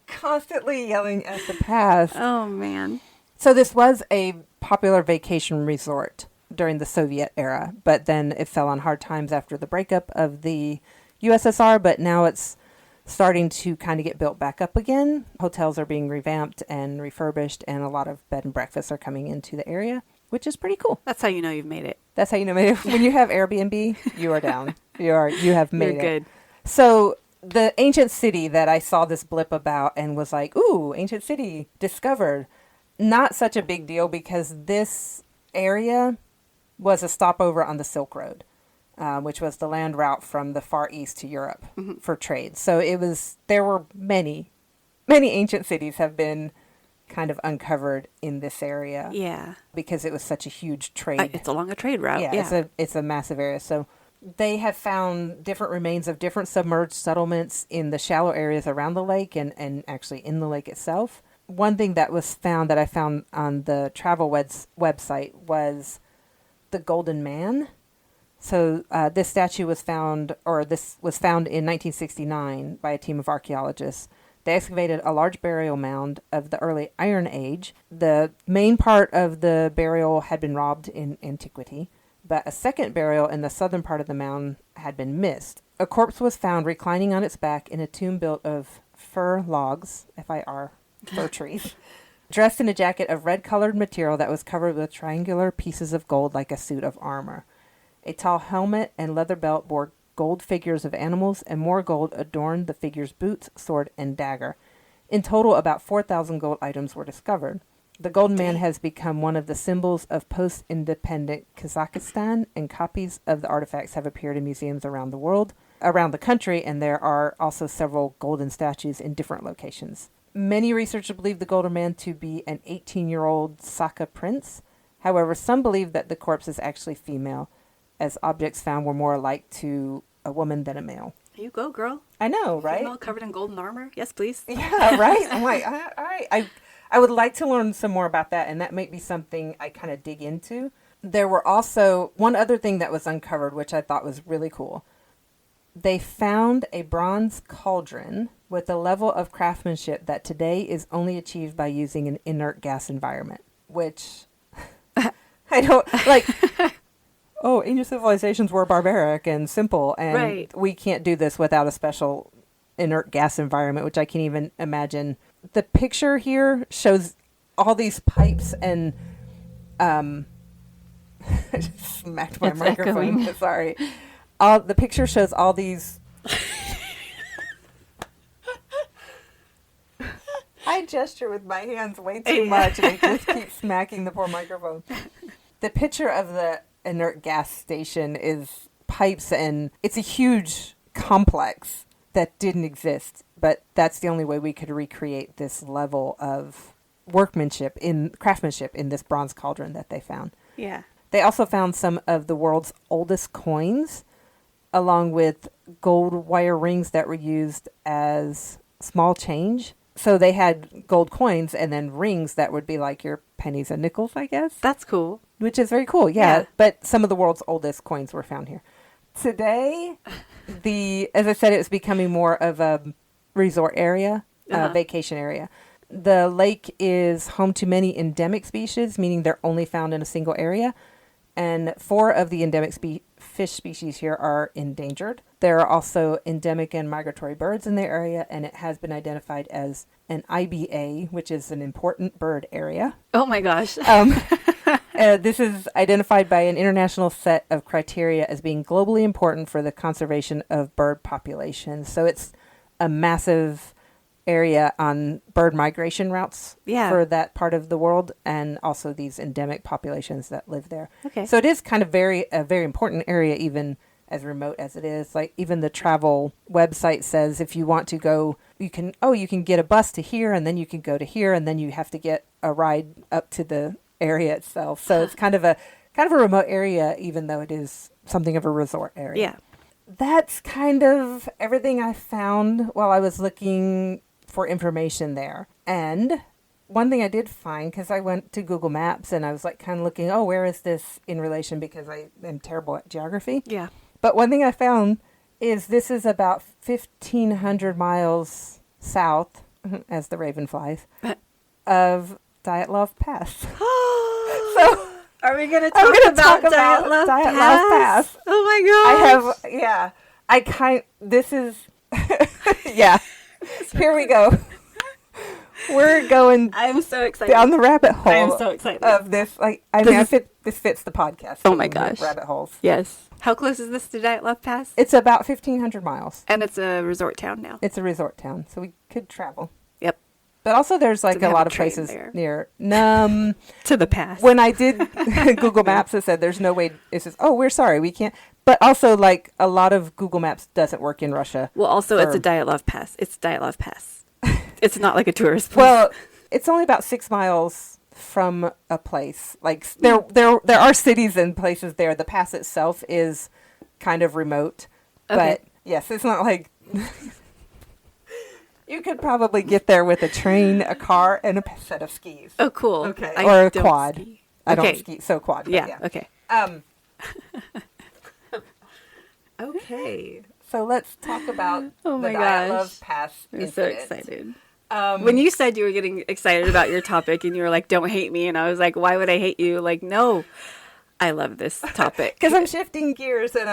Constantly yelling at the past. Oh, man. So this was a popular vacation resort during the Soviet era, but then it fell on hard times after the breakup of the USSR, but now it's starting to kind of get built back up again. Hotels are being revamped and refurbished, and a lot of bed and breakfasts are coming into the area, which is pretty cool. That's how you know you've made it. That's how you know when you have Airbnb, you are down. You have made You're it. good. So the ancient city that I saw this blip about and was like, ooh, ancient city discovered. Not such a big deal because this area was a stopover on the Silk Road, which was the land route from the Far East to Europe for trade. So there were many ancient cities have been kind of uncovered in this area. Yeah. Because it was such a huge trade. It's along a trade route. Yeah, it's a massive area. So they have found different remains of different submerged settlements in the shallow areas around the lake and actually in the lake itself. One thing that was found that I found on the travel website was the Golden Man. So this statue was found, or this was found in 1969 by a team of archaeologists. They excavated a large burial mound of the early Iron Age. The main part of the burial had been robbed in antiquity, but a second burial in the southern part of the mound had been missed. A corpse was found reclining on its back in a tomb built of fir logs, F-I-R, fir trees, dressed in a jacket of red-colored material that was covered with triangular pieces of gold like a suit of armor. A tall helmet and leather belt bore gold figures of animals, and more gold adorned the figure's boots, sword, and dagger. In total, about 4,000 gold items were discovered. The Golden Man has become one of the symbols of post-independent Kazakhstan, and copies of the artifacts have appeared in museums around the country, and there are also several golden statues in different locations. Many researchers believe the Golden Man to be an 18-year-old Saka prince. However, some believe that the corpse is actually female, as objects found were more alike to a woman than a male. You go, girl. I know, right? Female covered in golden armor. Yes, please. Yeah, right? I'm like, all right. I would like to learn some more about that, and that might be something I kind of dig into. There were also one other thing that was uncovered, which I thought was really cool. They found a bronze cauldron with a level of craftsmanship that today is only achieved by using an inert gas environment, which I don't like. Oh, ancient civilizations were barbaric and simple, and we can't do this without a special inert gas environment, which I can't even imagine. The picture here shows all these pipes and I just smacked my microphone. Echoing. Sorry. The picture shows all these. I gesture with my hands way too much, and it just keeps smacking the poor microphone. The picture of the inert gas station is pipes, and it's a huge complex that didn't exist, but that's the only way we could recreate this level of craftsmanship in this bronze cauldron that they found. Yeah. They also found some of the world's oldest coins, along with gold wire rings that were used as small change. So they had gold coins and then rings that would be like your pennies and nickels, I guess. That's cool. Which is very cool, yeah. But some of the world's oldest coins were found here. Today, as I said, it was becoming more of a resort area, vacation area. The lake is home to many endemic species, meaning they're only found in a single area. And 4 of the endemic fish species here are endangered. There are also endemic and migratory birds in the area, and it has been identified as an IBA, which is an important bird area. Oh my gosh. This is identified by an international set of criteria as being globally important for the conservation of bird populations. So it's a massive area on bird migration routes for that part of the world, and also these endemic populations that live there. Okay. So it is kind of a very important area even as remote as it is. Like even the travel website says if you want to go, you can get a bus to here and then you can go to here and then you have to get a ride up to the area itself. So it's kind of a remote area, even though it is something of a resort area. Yeah. That's kind of everything I found while I was looking for information there. And one thing I did find, because I went to Google Maps and I was like kind of looking, where is this in relation? Because I am terrible at geography. Yeah. But one thing I found is this is about 1,500 miles south, as the raven flies, of Dyatlov Pass. So are we going to I'm talk gonna about Dyatlov Pass? Oh my gosh. This is, yeah. Here we go. We're going I'm so excited. down the rabbit hole. I am so excited. Of this. This fits the podcast. Oh my gosh. Rabbit holes. Yes. How close is this to Dyatlov Pass? It's about 1,500 miles. And it's a resort town now. It's a resort town, so we could travel. Yep. But also there's like Do they a have lot a of train places there? near. To the pass. When I did Google Maps, it said there's no way. It says, we're sorry, we can't. But also, like, a lot of Google Maps doesn't work in Russia. Well, also, it's a Dyatlov Pass. It's Dyatlov Pass. It's not like a tourist place. Well, it's only about 6 miles from a place. Like, there are cities and places there. The pass itself is kind of remote. Okay. But, yes, it's not like... You could probably get there with a train, a car, and a set of skis. Oh, cool. Okay. I Or a don't quad. ski. I Okay. don't ski, so quad. But Yeah, okay. Okay. So let's talk about Oh the my gosh. Dyatlov Pass I'm so incident. excited. Um, When you said you were getting excited about your topic and you were like, don't hate me. And I was like, why would I hate you? Like, no, I love this topic. Because I'm shifting gears and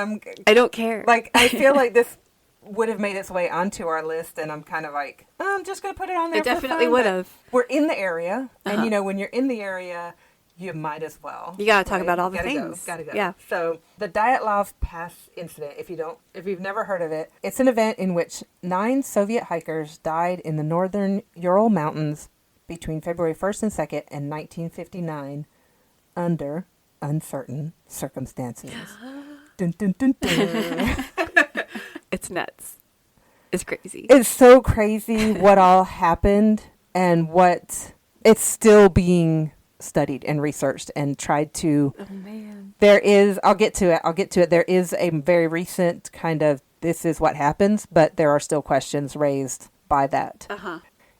I don't care. like, I feel like this would have made its way onto our list, and I'm kind of like, I'm just going to put it on there. It definitely would have. We're in the area, and Uh-huh. when you're in the area, you might as well. You gotta talk about all the Gotta things. Gotta go. Yeah. So the Dyatlov Pass incident, if you've never heard of it, it's an event in which 9 Soviet hikers died in the northern Ural Mountains between February 1st and 2nd in 1959 under uncertain circumstances. Dun, dun, dun, dun. It's nuts. It's crazy. It's so crazy what all happened and what it's still being studied and researched and tried to. Oh, man. I'll get to it. There is a very recent kind of, this is what happens, but there are still questions raised by that. Uh-huh.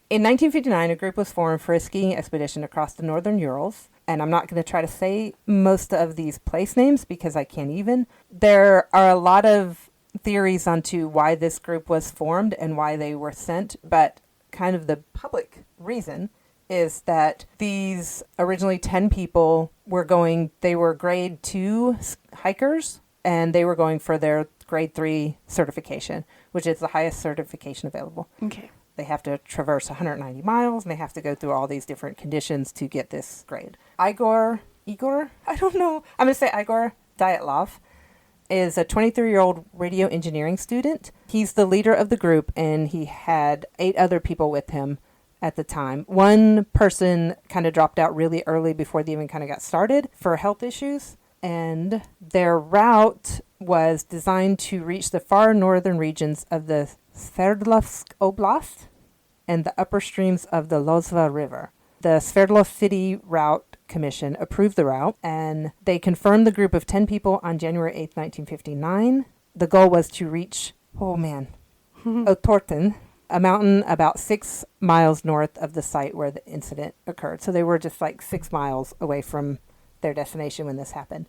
In 1959, a group was formed for a skiing expedition across the northern Urals. And I'm not going to try to say most of these place names because I can't even. There are a lot of theories onto why this group was formed and why they were sent, but kind of the public reason is that these originally 10 people they were grade 2 hikers, and they were going for their grade 3 certification, which is the highest certification available. Okay. They have to traverse 190 miles, and they have to go through all these different conditions to get this grade. Igor, I don't know. I'm going to say Igor Dyatlov is a 23-year-old radio engineering student. He's the leader of the group, and he had 8 other people with him at the time. One person kind of dropped out really early before they even kind of got started for health issues, and their route was designed to reach the far northern regions of the Sverdlovsk Oblast and the upper streams of the Lozva River. The Sverdlovsk City Route Commission approved the route, and they confirmed the group of 10 people on January 8th, 1959. The goal was to reach, Otorten, a mountain about 6 miles north of the site where the incident occurred. So they were just like 6 miles away from their destination when this happened.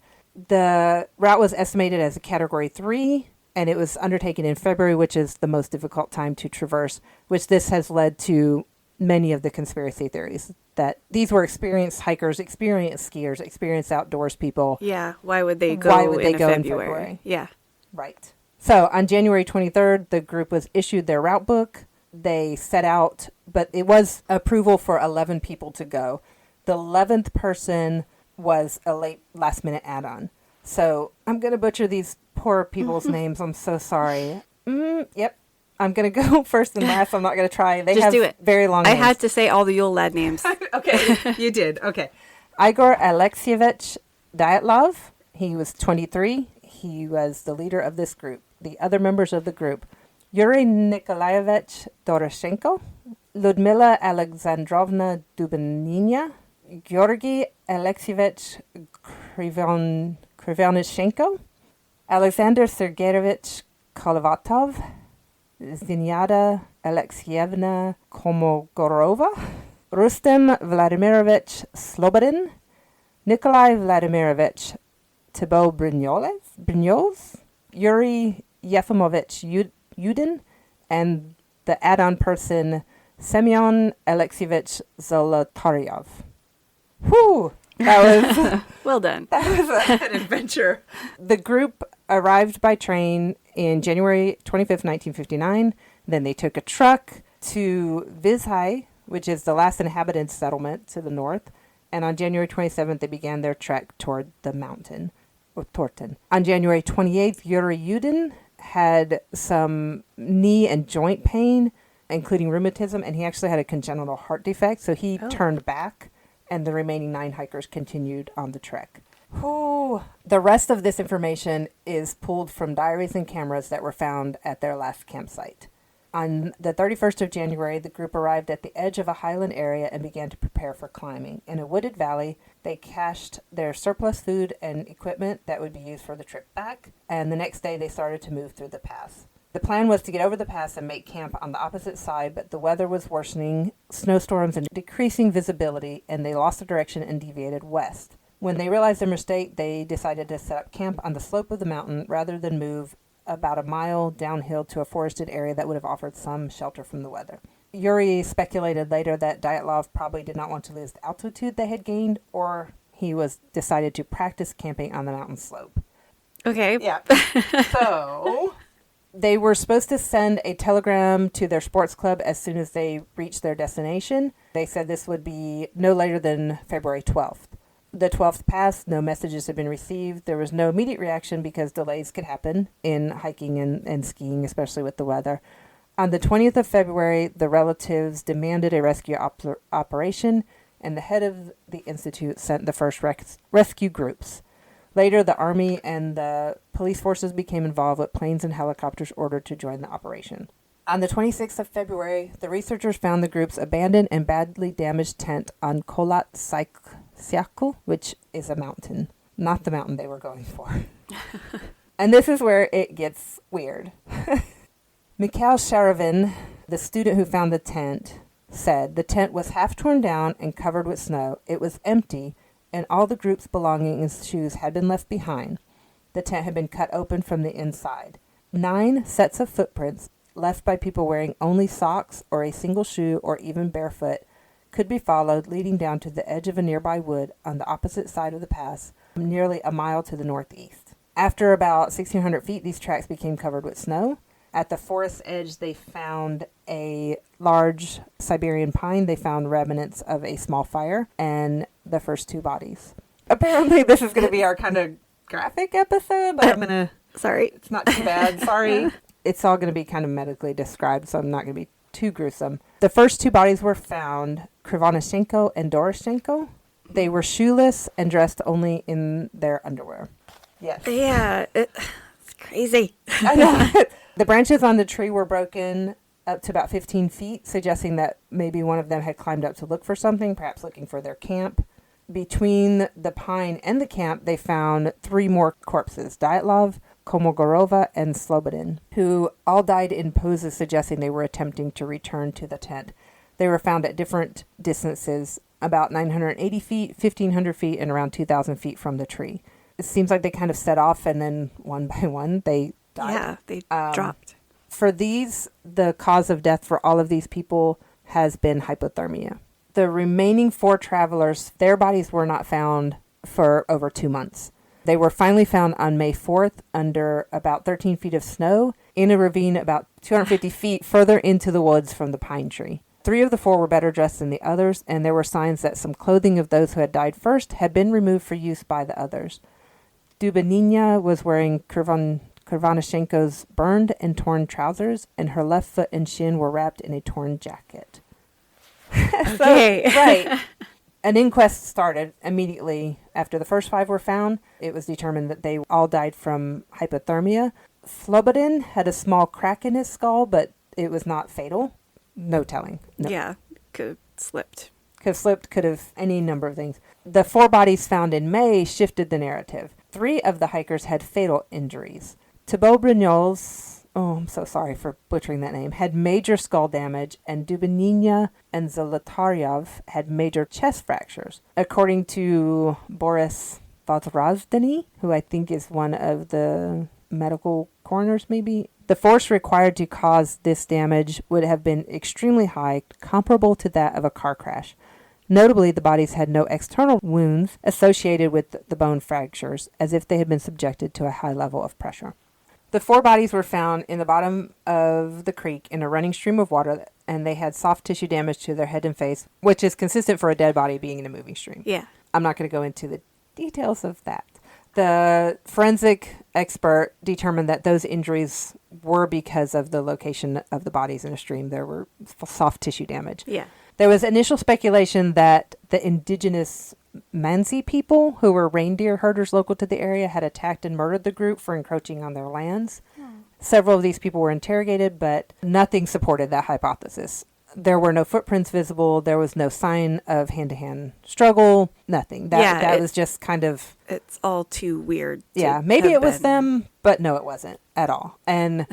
The route was estimated as a Category 3, and it was undertaken in February, which is the most difficult time to traverse, which this has led to many of the conspiracy theories that these were experienced hikers, experienced skiers, experienced outdoors people. Yeah. Why would they go in February? Yeah. Right. So on January 23rd, the group was issued their route book. They set out, but it was approval for 11 people to go. The 11th person was a last minute add-on. So I'm going to butcher these poor people's names. I'm so sorry. Yep. I'm going to go first and last. I'm not going to try. They Just have do it. Very long names. I had to say all the Yule lad names. Okay, you did. Okay. Igor Alexeyevich Dyatlov. He was 23. He was the leader of this group. The other members of the group: Yuri Nikolaevich Doroshenko, Ludmila Alexandrovna Dubenina, Georgy Alexeyevich Krivonishenko, Alexander Sergeyevich Kolovatov, Zinyada Alexeyevna Komogorova, Rustem Vladimirovich Slobodin, Nikolai Vladimirovich Thibault Brignoles, Yuri Yefimovich Yudin, and the add-on person Semyon Alexeyevich Zolotaryov. Whew! That was Well done. that was an adventure. The group arrived by train in January 25th, 1959. Then they took a truck to Vizhai, which is the last inhabited settlement to the north. And on January 27th, they began their trek toward the mountain, or Torten. On January 28th, Yuri Yudin had some knee and joint pain, including rheumatism, and he actually had a congenital heart defect, so he turned back, and the remaining 9 hikers continued on the trek. Ooh. The rest of this information is pulled from diaries and cameras that were found at their last campsite. On the 31st of January, the group arrived at the edge of a highland area and began to prepare for climbing. In a wooded valley, they cached their surplus food and equipment that would be used for the trip back, and the next day they started to move through the pass. The plan was to get over the pass and make camp on the opposite side, but the weather was worsening, snowstorms and decreasing visibility, and they lost their direction and deviated west. When they realized their mistake, they decided to set up camp on the slope of the mountain rather than move about a mile downhill to a forested area that would have offered some shelter from the weather. Yuri speculated later that Dyatlov probably did not want to lose the altitude they had gained, or he was decided to practice camping on the mountain slope. Okay. Yeah. So they were supposed to send a telegram to their sports club as soon as they reached their destination. They said this would be no later than February 12th. The 12th passed, no messages had been received. There was no immediate reaction because delays could happen in hiking and skiing, especially with the weather. On the 20th of February, the relatives demanded a rescue operation, and the head of the institute sent the first rescue groups. Later, the army and the police forces became involved, with planes and helicopters ordered to join the operation. On the 26th of February, the researchers found the group's abandoned and badly damaged tent on Lake Issyk Kul, which is a mountain, not the mountain they were going for. And this is where it gets weird. Mikhail Sharavin, the student who found the tent, said the tent was half torn down and covered with snow. It was empty, and all the group's belongings and shoes had been left behind. The tent had been cut open from the inside. 9 sets of footprints, left by people wearing only socks or a single shoe or even barefoot, could be followed, leading down to the edge of a nearby wood on the opposite side of the pass, nearly a mile to the northeast. After about 1,600 feet, these tracks became covered with snow. At the forest edge, they found a large Siberian pine. They found remnants of a small fire and the first 2 bodies. Apparently, this is going to be our kind of graphic episode. But I'm going to... Sorry. It's not too bad. Sorry. It's all going to be kind of medically described, so I'm not going to be too gruesome. The first 2 bodies were found, Krivonishenko and Doroshenko. They were shoeless and dressed only in their underwear. Yes. Yeah, it's crazy. I know. The branches on the tree were broken up to about 15 feet, suggesting that maybe one of them had climbed up to look for something, perhaps looking for their camp. Between the pine and the camp, they found 3 more corpses, Dyatlov, Komogorova, and Slobodin, who all died in poses suggesting they were attempting to return to the tent. They were found at different distances, about 980 feet, 1,500 feet, and around 2,000 feet from the tree. It seems like they kind of set off, and then one by one, they died. Yeah, they dropped. For these, the cause of death for all of these people has been hypothermia. The remaining 4 travelers, their bodies were not found for over 2 months. They were finally found on May 4th under about 13 feet of snow in a ravine about 250 feet further into the woods from the pine tree. 3 of the 4 were better dressed than the others, and there were signs that some clothing of those who had died first had been removed for use by the others. Dubenina was wearing Krivonishenko's burned and torn trousers, and her left foot and shin were wrapped in a torn jacket. Okay. So, right. An inquest started immediately after the first 5 were found. It was determined that they all died from hypothermia. Slobodin had a small crack in his skull, but it was not fatal. No telling. No. Yeah, could have slipped. Could have slipped, could have any number of things. The 4 bodies found in May shifted the narrative. 3 of the hikers had fatal injuries. Thibaut Brignoles, I'm so sorry for butchering that name, had major skull damage, and Dubinina and Zolotaryov had major chest fractures. According to Boris Vodrazdeny, who I think is one of the medical coroners maybe, the force required to cause this damage would have been extremely high, comparable to that of a car crash. Notably, the bodies had no external wounds associated with the bone fractures, as if they had been subjected to a high level of pressure. The 4 bodies were found in the bottom of the creek in a running stream of water, and they had soft tissue damage to their head and face, which is consistent for a dead body being in a moving stream. Yeah. I'm not going to go into the details of that. The forensic expert determined that those injuries were because of the location of the bodies in a stream. There were soft tissue damage. Yeah. There was initial speculation that the indigenous Mansi people, who were reindeer herders local to the area, had attacked and murdered the group for encroaching on their lands. Several of these people were interrogated, but nothing supported that hypothesis. There were no footprints visible. There was no sign of hand-to-hand struggle. Nothing. That was just kind of... It's all too weird. Yeah, maybe it was them, but no, it wasn't at all. And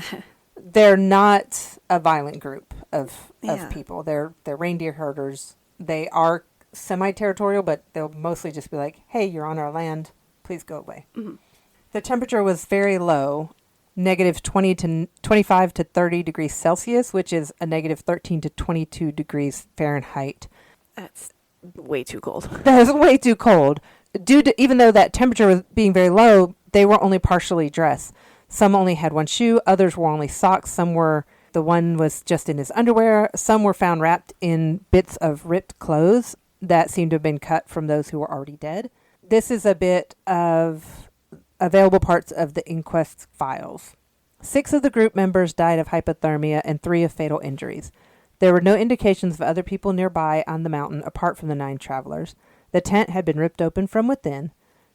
they're not a violent group of people. They're reindeer herders. They are semi-territorial, but they'll mostly just be like, hey, you're on our land. Please go away. Mm-hmm. The temperature was very low. Negative 20 to 25 to 30 degrees Celsius, which is a negative 13 to 22 degrees Fahrenheit. That's way too cold. That is way too cold. Even though that temperature was being very low, they were only partially dressed. Some only had one shoe. Others wore only socks. The one was just in his underwear. Some were found wrapped in bits of ripped clothes that seemed to have been cut from those who were already dead. This is a bit of available parts of the inquest files. 6 of the group members died of hypothermia and 3 of fatal injuries. There were no indications of other people nearby on the mountain apart from the 9 travelers. The tent had been ripped open from within.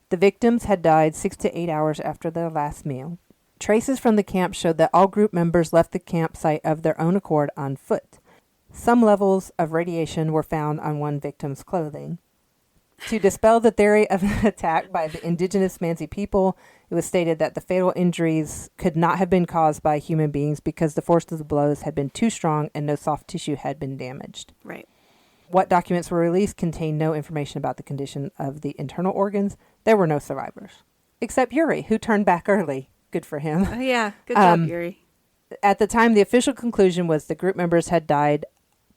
The victims had died 6 to 8 hours after their last meal. Traces from the camp showed that all group members left the campsite of their own accord on foot. Some levels of radiation were found on one victim's clothing. To dispel the theory of an attack by the indigenous Mansi people, it was stated that the fatal injuries could not have been caused by human beings because the force of the blows had been too strong and no soft tissue had been damaged. Right. What documents were released contained no information about the condition of the internal organs. There were no survivors. Except Yuri, who turned back early. Good for him. Oh, yeah. Good job, Yuri. At the time, the official conclusion was the group members had died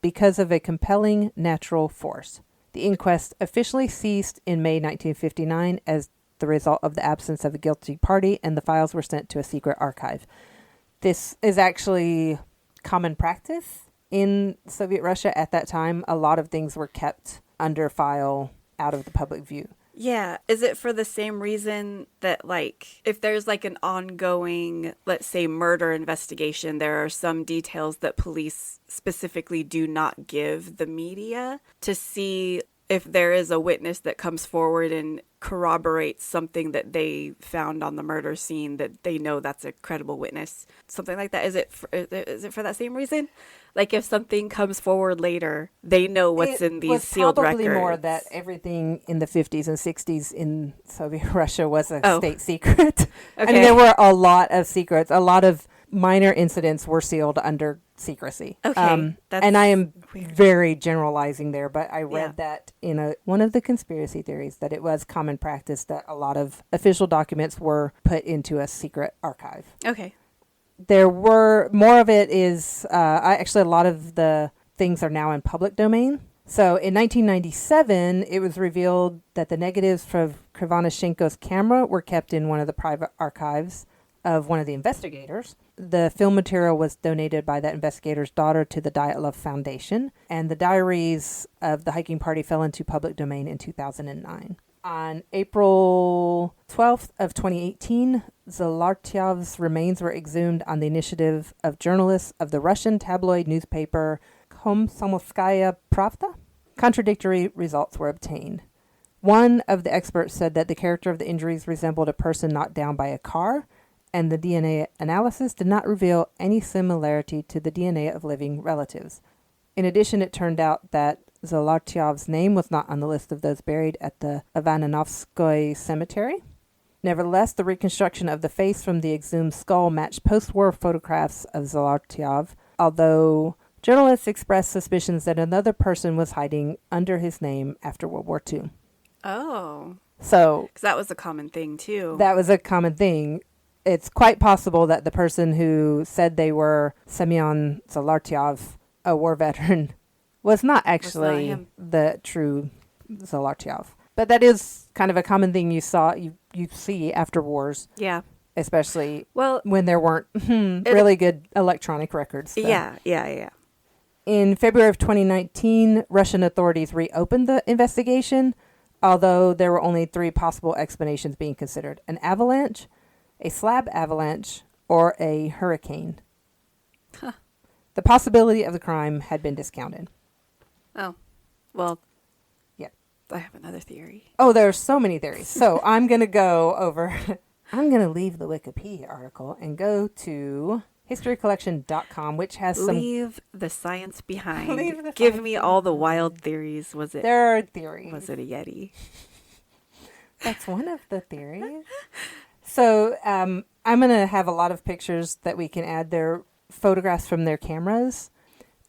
because of a compelling natural force. The inquest officially ceased in May 1959 as the result of the absence of a guilty party, and the files were sent to a secret archive. This is actually common practice in Soviet Russia at that time. A lot of things were kept under file, out of the public view. Yeah. Is it for the same reason that, like, if there's, like, an ongoing, let's say, murder investigation, there are some details that police specifically do not give the media to see if there is a witness that comes forward and corroborates something that they found on the murder scene, that they know that's a credible witness? Something like that. Is it for that same reason? Like, if something comes forward later, they know what's in these sealed records. It was probably more that everything in the 50s and 60s in Soviet Russia was a state secret. Okay. I mean, there were a lot of secrets. A lot of minor incidents were sealed under secrecy. Okay. And I am weird. very generalizing there, but I read that in one of the conspiracy theories that it was common practice that a lot of official documents were put into a secret archive. Okay. There were more of it is actually a lot of the things are now in public domain. So in 1997, it was revealed that the negatives from Krivanashenko's camera were kept in one of the private archives of one of the investigators. The film material was donated by that investigator's daughter to the Dyatlov Foundation, and the diaries of the hiking party fell into public domain in 2009. On April 12th of 2018, Zolotaryov's remains were exhumed on the initiative of journalists of the Russian tabloid newspaper Komsomolskaya Pravda. contradictory results were obtained. One of the experts said that the character of the injuries resembled a person knocked down by a car, and the DNA analysis did not reveal any similarity to the DNA of living relatives. In addition, it turned out that Zolotyov's name was not on the list of those buried at the Ivanonovskoye Cemetery. Nevertheless, the reconstruction of the face from the exhumed skull matched post-war photographs of Zolotyov, although journalists expressed suspicions that another person was hiding under his name after World War II. Oh. So, Because that was a common thing, too. that was a common thing. It's quite possible that the person who said they were Semyon Zolotyov, a war veteran, was not actually him. the true Zolotyov. But that is kind of a common thing you see after wars, Yeah. especially Well, when there weren't really good electronic records. So. yeah. In February of 2019, Russian authorities reopened the investigation, although there were only 3 possible explanations being considered: an avalanche, a slab avalanche, or a hurricane. Huh. The possibility of the crime had been discounted. Oh. Well. Yeah. I have another theory. Oh, there are so many theories. So I'm going to go over... I'm going to leave the Wikipedia article and go to historycollection.com, which has some... Leave the science behind. Leave the Give science me all the wild theories. There are theories. Was it a Yeti? That's one of the theories. So I'm going to have a lot of pictures that we can add. They're photographs from their cameras.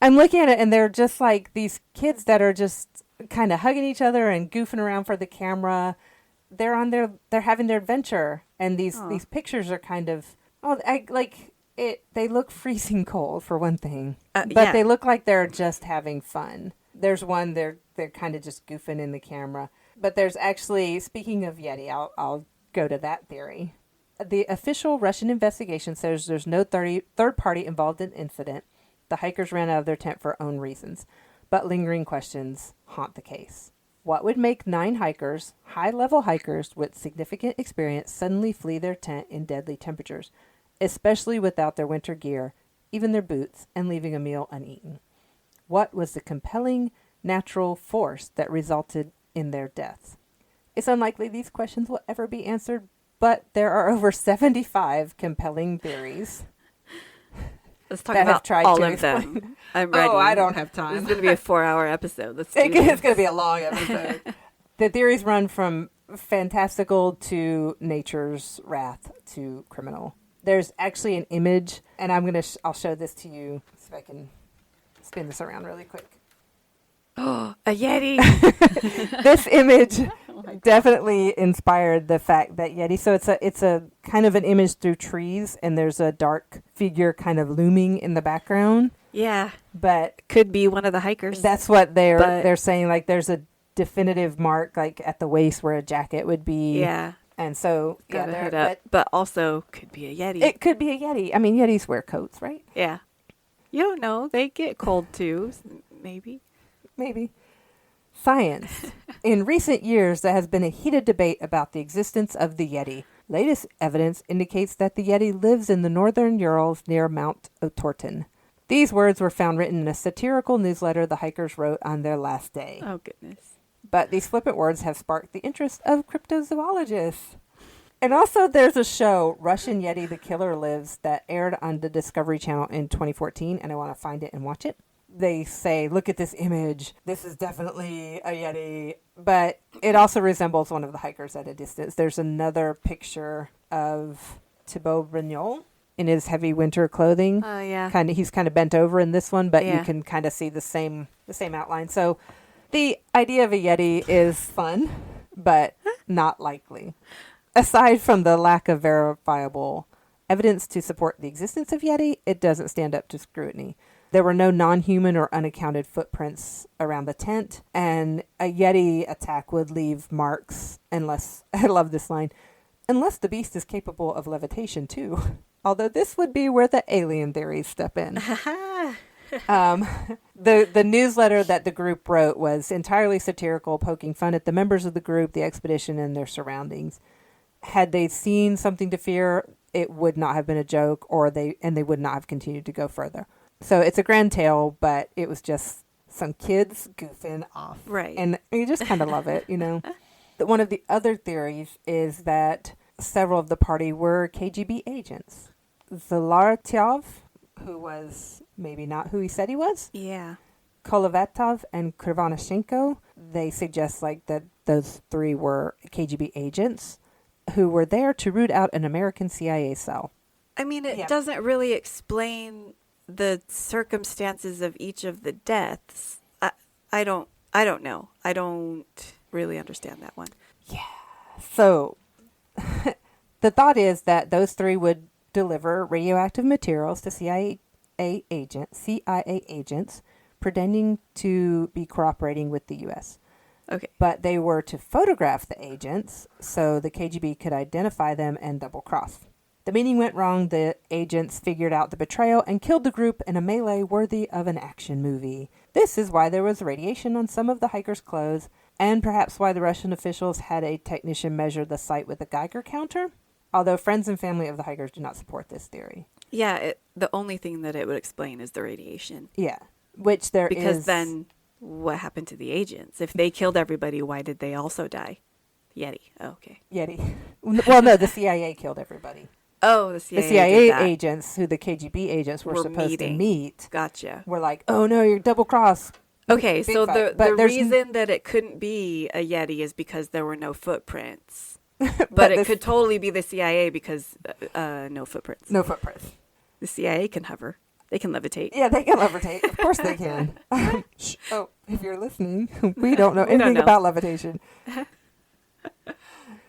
I'm looking at it, and they're just like these kids that are just kind of hugging each other and goofing around for the camera. They're having their adventure, and these pictures are kind of they look freezing cold for one thing, but they look like they're just having fun. There's one they're kind of just goofing in the camera, but there's actually, speaking of Yeti, I'll go to that theory. The official Russian investigation says there's no third party involved in the incident. The hikers ran out of their tent for own reasons, but lingering questions haunt the case. What would make 9 hikers, high-level hikers with significant experience, suddenly flee their tent in deadly temperatures, especially without their winter gear, even their boots, and leaving a meal uneaten? What was the compelling natural force that resulted in their deaths? It's unlikely these questions will ever be answered, but there are over 75 compelling theories. Let's talk about all of them. I'm ready. Oh, I don't have time. This is going to be a 4-hour episode. It's going to be a long episode. The theories run from fantastical to nature's wrath to criminal. There's actually an image, and I'll show this to you, see if I can spin this around really quick. Oh, a Yeti. This image definitely inspired the fact that Yeti. So it's a kind of an image through trees, and there's a dark figure kind of looming in the background. Yeah, but could be one of the hikers. That's what they're saying. Like, there's a definitive mark, like at the waist where a jacket would be. Yeah, and so got a hood up, but also could be a Yeti. It could be a Yeti. I mean, Yetis wear coats, right? Yeah, you don't know. They get cold too. Maybe. Science. In recent years, there has been a heated debate about the existence of the Yeti. Latest evidence indicates that the Yeti lives in the northern Urals near Mount Otorten. These words were found written in a satirical newsletter the hikers wrote on their last day. Oh, goodness. But these flippant words have sparked the interest of cryptozoologists. And also there's a show, Russian Yeti the Killer Lives, that aired on the Discovery Channel in 2014, and I want to find it and watch it. They say, look at this image. This is definitely a Yeti. But it also resembles one of the hikers at a distance. There's another picture of Thibaut Brignol in his heavy winter clothing. Oh, yeah. He's kind of bent over in this one, but yeah. You can kind of see the same outline. So the idea of a Yeti is fun, but not likely. Aside from the lack of verifiable evidence to support the existence of Yeti, it doesn't stand up to scrutiny. There were no non-human or unaccounted footprints around the tent, and a Yeti attack would leave marks unless, I love this line, unless the beast is capable of levitation too. Although this would be where the alien theories step in. The newsletter that the group wrote was entirely satirical, poking fun at the members of the group, the expedition, and their surroundings. Had they seen something to fear, it would not have been a joke, and they would not have continued to go further. So it's a grand tale, but it was just some kids goofing off. Right. And you just kind of love it, One of the other theories is that several of the party were KGB agents. Zalatyov, who was maybe not who he said he was. Yeah. Kolovatov and Krivanashenko, they suggest that those three were KGB agents who were there to root out an American CIA cell. I mean, it doesn't really explain the circumstances of each of the deaths. I don't know. I don't really understand that one. Yeah. So the thought is that those three would deliver radioactive materials to CIA agents pretending to be cooperating with the U.S. Okay. But they were to photograph the agents so the KGB could identify them and double-cross. The meeting went wrong. The agents figured out the betrayal and killed the group in a melee worthy of an action movie. This is why there was radiation on some of the hikers' clothes, and perhaps why the Russian officials had a technician measure the site with a Geiger counter, although friends and family of the hikers do not support this theory. Yeah, the only thing that it would explain is the radiation. Yeah, which there is... Because then what happened to the agents? If they killed everybody, why did they also die? Yeti. Oh, okay. Yeti. Well, no, the CIA killed everybody. Oh, the CIA. The CIA agents, who the KGB agents were supposed to meet, Gotcha. were like, "Oh no, you're double cross." Okay, so fight. the reason that it couldn't be a Yeti is because there were no footprints. But it could totally be the CIA because no footprints. No footprints. The CIA can hover. They can levitate. Yeah, they can levitate. Of course they can. Oh, if you're listening, we don't know anything about levitation.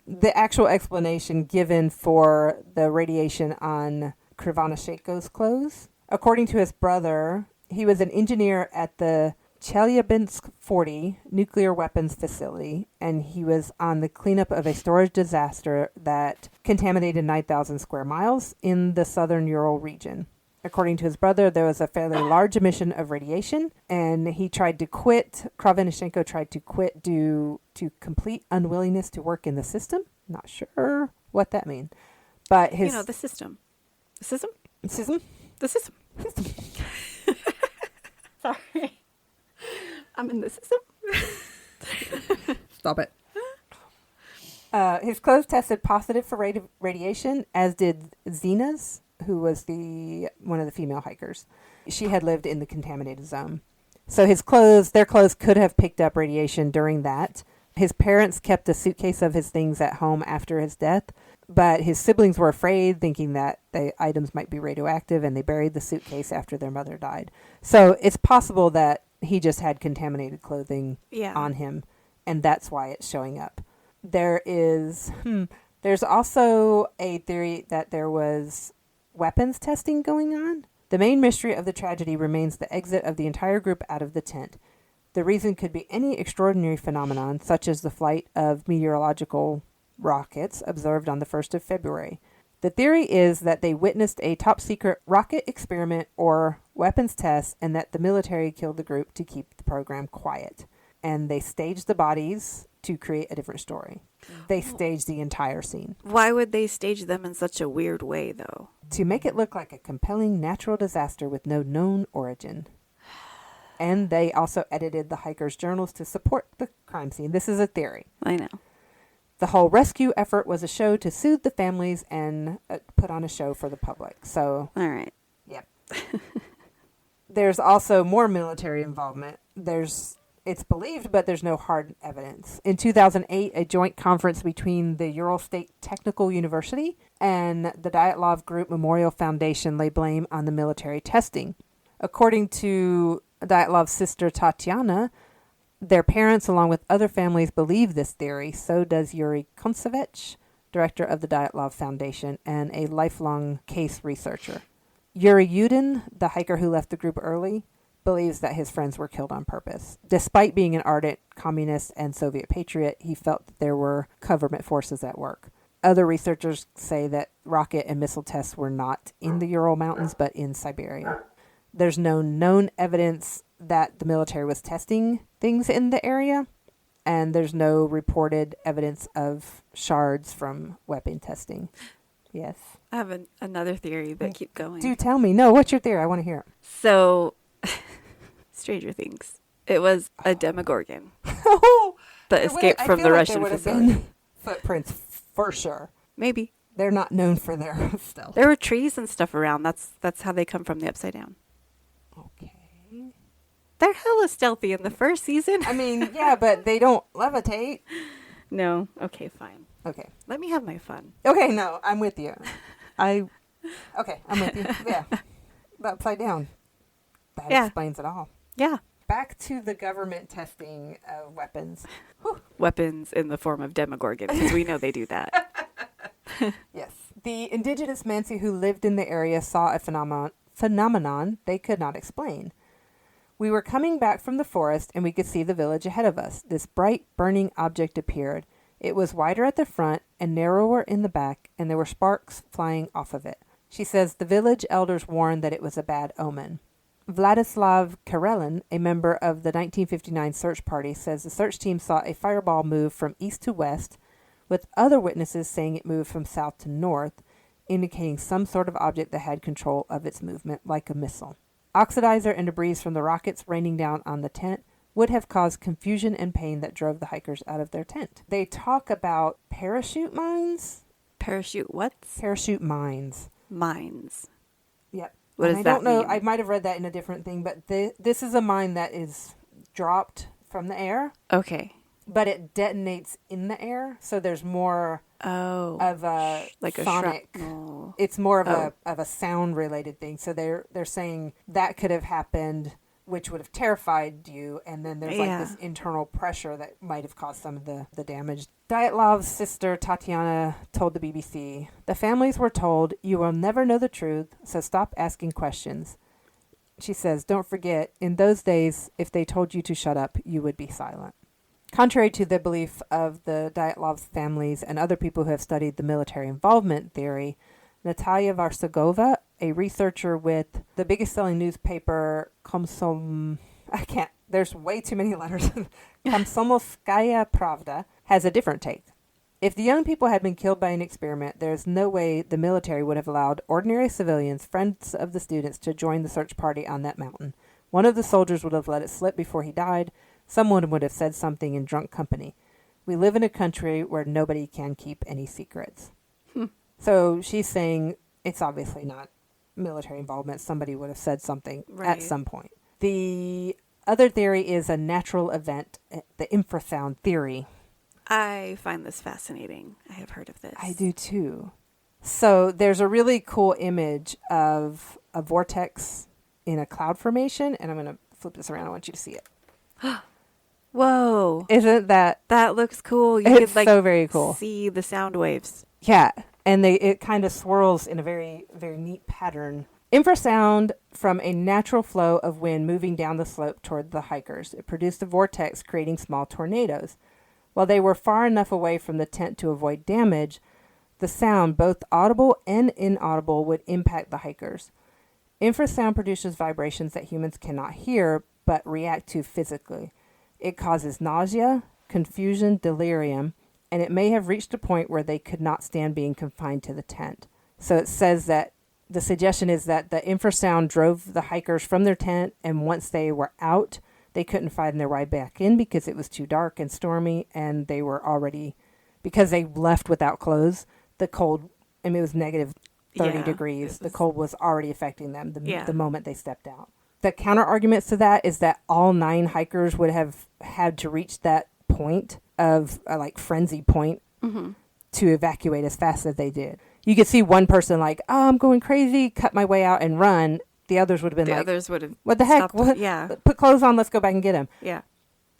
The actual explanation given for the radiation on Krivanashenko's clothes, according to his brother, he was an engineer at the Chelyabinsk 40 nuclear weapons facility, and he was on the cleanup of a storage disaster that contaminated 9,000 square miles in the southern Ural region. According to his brother, there was a fairly large emission of radiation, and he tried to quit. Krivanashenko tried to quit due to complete unwillingness to work in the system. Not sure what that means. But his... the system. The system? System? The system. Sorry. I'm in the system. Stop it. His clothes tested positive for radiation, as did Zena's, who was one of the female hikers. She had lived in the contaminated zone. So their clothes could have picked up radiation during that. His parents kept a suitcase of his things at home after his death, but his siblings were afraid, thinking that the items might be radioactive, and they buried the suitcase after their mother died. So it's possible that he just had contaminated clothing on him, and that's why it's showing up. There's also a theory that there was weapons testing going on. The main mystery of the tragedy remains the exit of the entire group out of the tent. The reason could be any extraordinary phenomenon, such as the flight of meteorological rockets observed on the 1st of February. The theory is that they witnessed a top-secret rocket experiment or weapons test, and that the military killed the group to keep the program quiet. And they staged the bodies to create a different story. They staged the entire scene. Why would they stage them in such a weird way, though? To make it look like a compelling natural disaster with no known origin. And they also edited the hikers' journals to support the crime scene. This is a theory. I know. The whole rescue effort was a show to soothe the families and put on a show for the public. So, all right. Yep. There's also more military involvement. It's believed, but there's no hard evidence. In 2008, a joint conference between the Ural State Technical University and the Dyatlov Group Memorial Foundation lay blame on the military testing. According to Dyatlov's sister Tatiana, their parents, along with other families, believe this theory. So does Yuri Kontsevich, director of the Dyatlov Foundation and a lifelong case researcher. Yuri Yudin, the hiker who left the group early, believes that his friends were killed on purpose. Despite being an ardent communist and Soviet patriot, he felt that there were government forces at work. Other researchers say that rocket and missile tests were not in the Ural Mountains, but in Siberia. There's no known evidence that the military was testing things in the area, and there's no reported evidence of shards from weapon testing. Yes. I have another theory, but keep going. Do tell me. No, what's your theory? I want to hear it. So, Stranger Things. It was a Demogorgon Oh, that escaped from the Russian there facility. been footprints for sure. Maybe. They're not known for their stealth. There were trees and stuff around. That's how they come from the Upside Down. Okay. They're hella stealthy in the first season. I mean, yeah, but they don't levitate. No. Okay, fine. Okay. Let me have my fun. Okay, no, I'm with you. I'm with you. Yeah. The Upside Down. That explains it all. Yeah. Back to the government testing of weapons. Whew. Weapons in the form of Demogorgon, because we know they do that. Yes. The indigenous Mansi who lived in the area saw a phenomenon they could not explain. We were coming back from the forest and we could see the village ahead of us. This bright, burning object appeared. It was wider at the front and narrower in the back, and there were sparks flying off of it. She says the village elders warned that it was a bad omen. Vladislav Karelin, a member of the 1959 search party, says the search team saw a fireball move from east to west, with other witnesses saying it moved from south to north, indicating some sort of object that had control of its movement, like a missile. Oxidizer and debris from the rockets raining down on the tent would have caused confusion and pain that drove the hikers out of their tent. They talk about parachute mines? Parachute what? Parachute mines. Mines. Yep. What does I that don't know. mean? I might have read that in a different thing, but this is a mine that is dropped from the air, Okay. but it detonates in the air. So there's more Oh. of a Like a sonic. shrapnel. It's more of a sound related thing. So they're saying that could have happened, which would have terrified you, and then there's like this internal pressure that might have caused some of the damage. Dyatlov's sister Tatiana told the BBC, "The families were told, you will never know the truth, so stop asking questions." She says, "Don't forget, in those days, if they told you to shut up, you would be silent." Contrary to the belief of the Dyatlov families and other people who have studied the military involvement theory, Natalia Varsagova, a researcher with the biggest selling newspaper there's way too many letters, Komsomolskaya Pravda, has a different take. If the young people had been killed by an experiment, there's no way the military would have allowed ordinary civilians, friends of the students, to join the search party on that mountain. One of the soldiers would have let it slip before he died. Someone would have said something in drunk company. We live in a country where nobody can keep any secrets. So she's saying it's obviously not military involvement. Somebody would have said something at some point. The other theory is a natural event, the infrasound theory. I find this fascinating. I have heard of this. I do too. So there's a really cool image of a vortex in a cloud formation, and I'm going to flip this around. I want you to see it. Whoa. Isn't that... That looks cool. You It's could like so very cool. see the sound waves. Yeah, and it kind of swirls in a very, very neat pattern. Infrasound from a natural flow of wind moving down the slope toward the hikers. It produced a vortex creating small tornadoes. While they were far enough away from the tent to avoid damage, the sound, both audible and inaudible, would impact the hikers. Infrasound produces vibrations that humans cannot hear but react to physically. It causes nausea, confusion, delirium, and it may have reached a point where they could not stand being confined to the tent. So it says that the suggestion is that the infrasound drove the hikers from their tent, and once they were out, they couldn't find their way back in because it was too dark and stormy, and they were already, because they left without clothes, the cold, I mean, it was negative 30 degrees. The cold was already affecting them the moment they stepped out. The counter arguments to that is that all 9 hikers would have had to reach that point of like frenzy point to evacuate as fast as they did. You could see one person like, "Oh, I'm going crazy, cut my way out and run." The others would have been Others would have "What the heck? What? Yeah. Put clothes on, let's go back and get him." Yeah.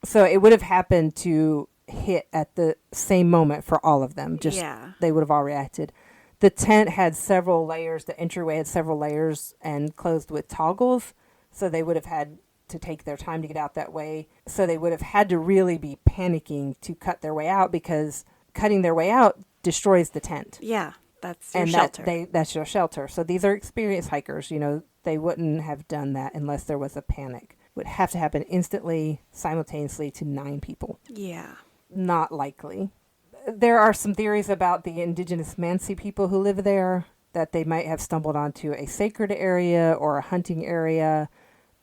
So it would have happened to hit at the same moment for all of them. Just they would have all reacted. The tent had several layers. The entryway had several layers and closed with toggles. So they would have had to take their time to get out that way. So they would have had to really be panicking to cut their way out, because cutting their way out destroys the tent. Yeah, that's your shelter. That's your shelter. So these are experienced hikers. You know, they wouldn't have done that unless there was a panic. It would have to happen instantly, simultaneously to 9 people. Yeah. Not likely. There are some theories about the indigenous Mansi people who live there, that they might have stumbled onto a sacred area or a hunting area,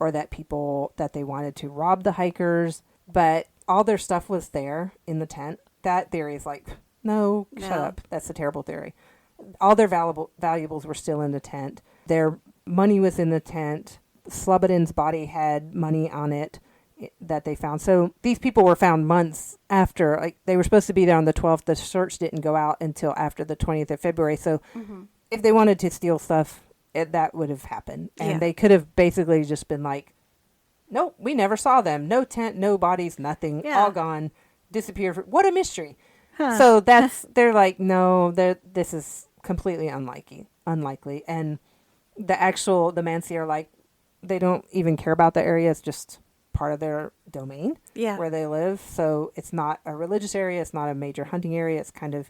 or that they wanted to rob the hikers, but all their stuff was there in the tent. That theory is like, no, shut up. That's a terrible theory. All their valuables were still in the tent. Their money was in the tent. Slobodin's body had money on it that they found. So these people were found months after. Like, they were supposed to be there on the 12th. The search didn't go out until after the 20th of February. So if they wanted to steal stuff, that would have happened. And they could have basically just been like, nope, we never saw them. No tent, no bodies, nothing. All gone. Disappeared. What a mystery. Huh. So they're like, no, this is completely unlikely. And the Mansi are like, they don't even care about the area. It's just part of their domain where they live. So it's not a religious area. It's not a major hunting area. It's kind of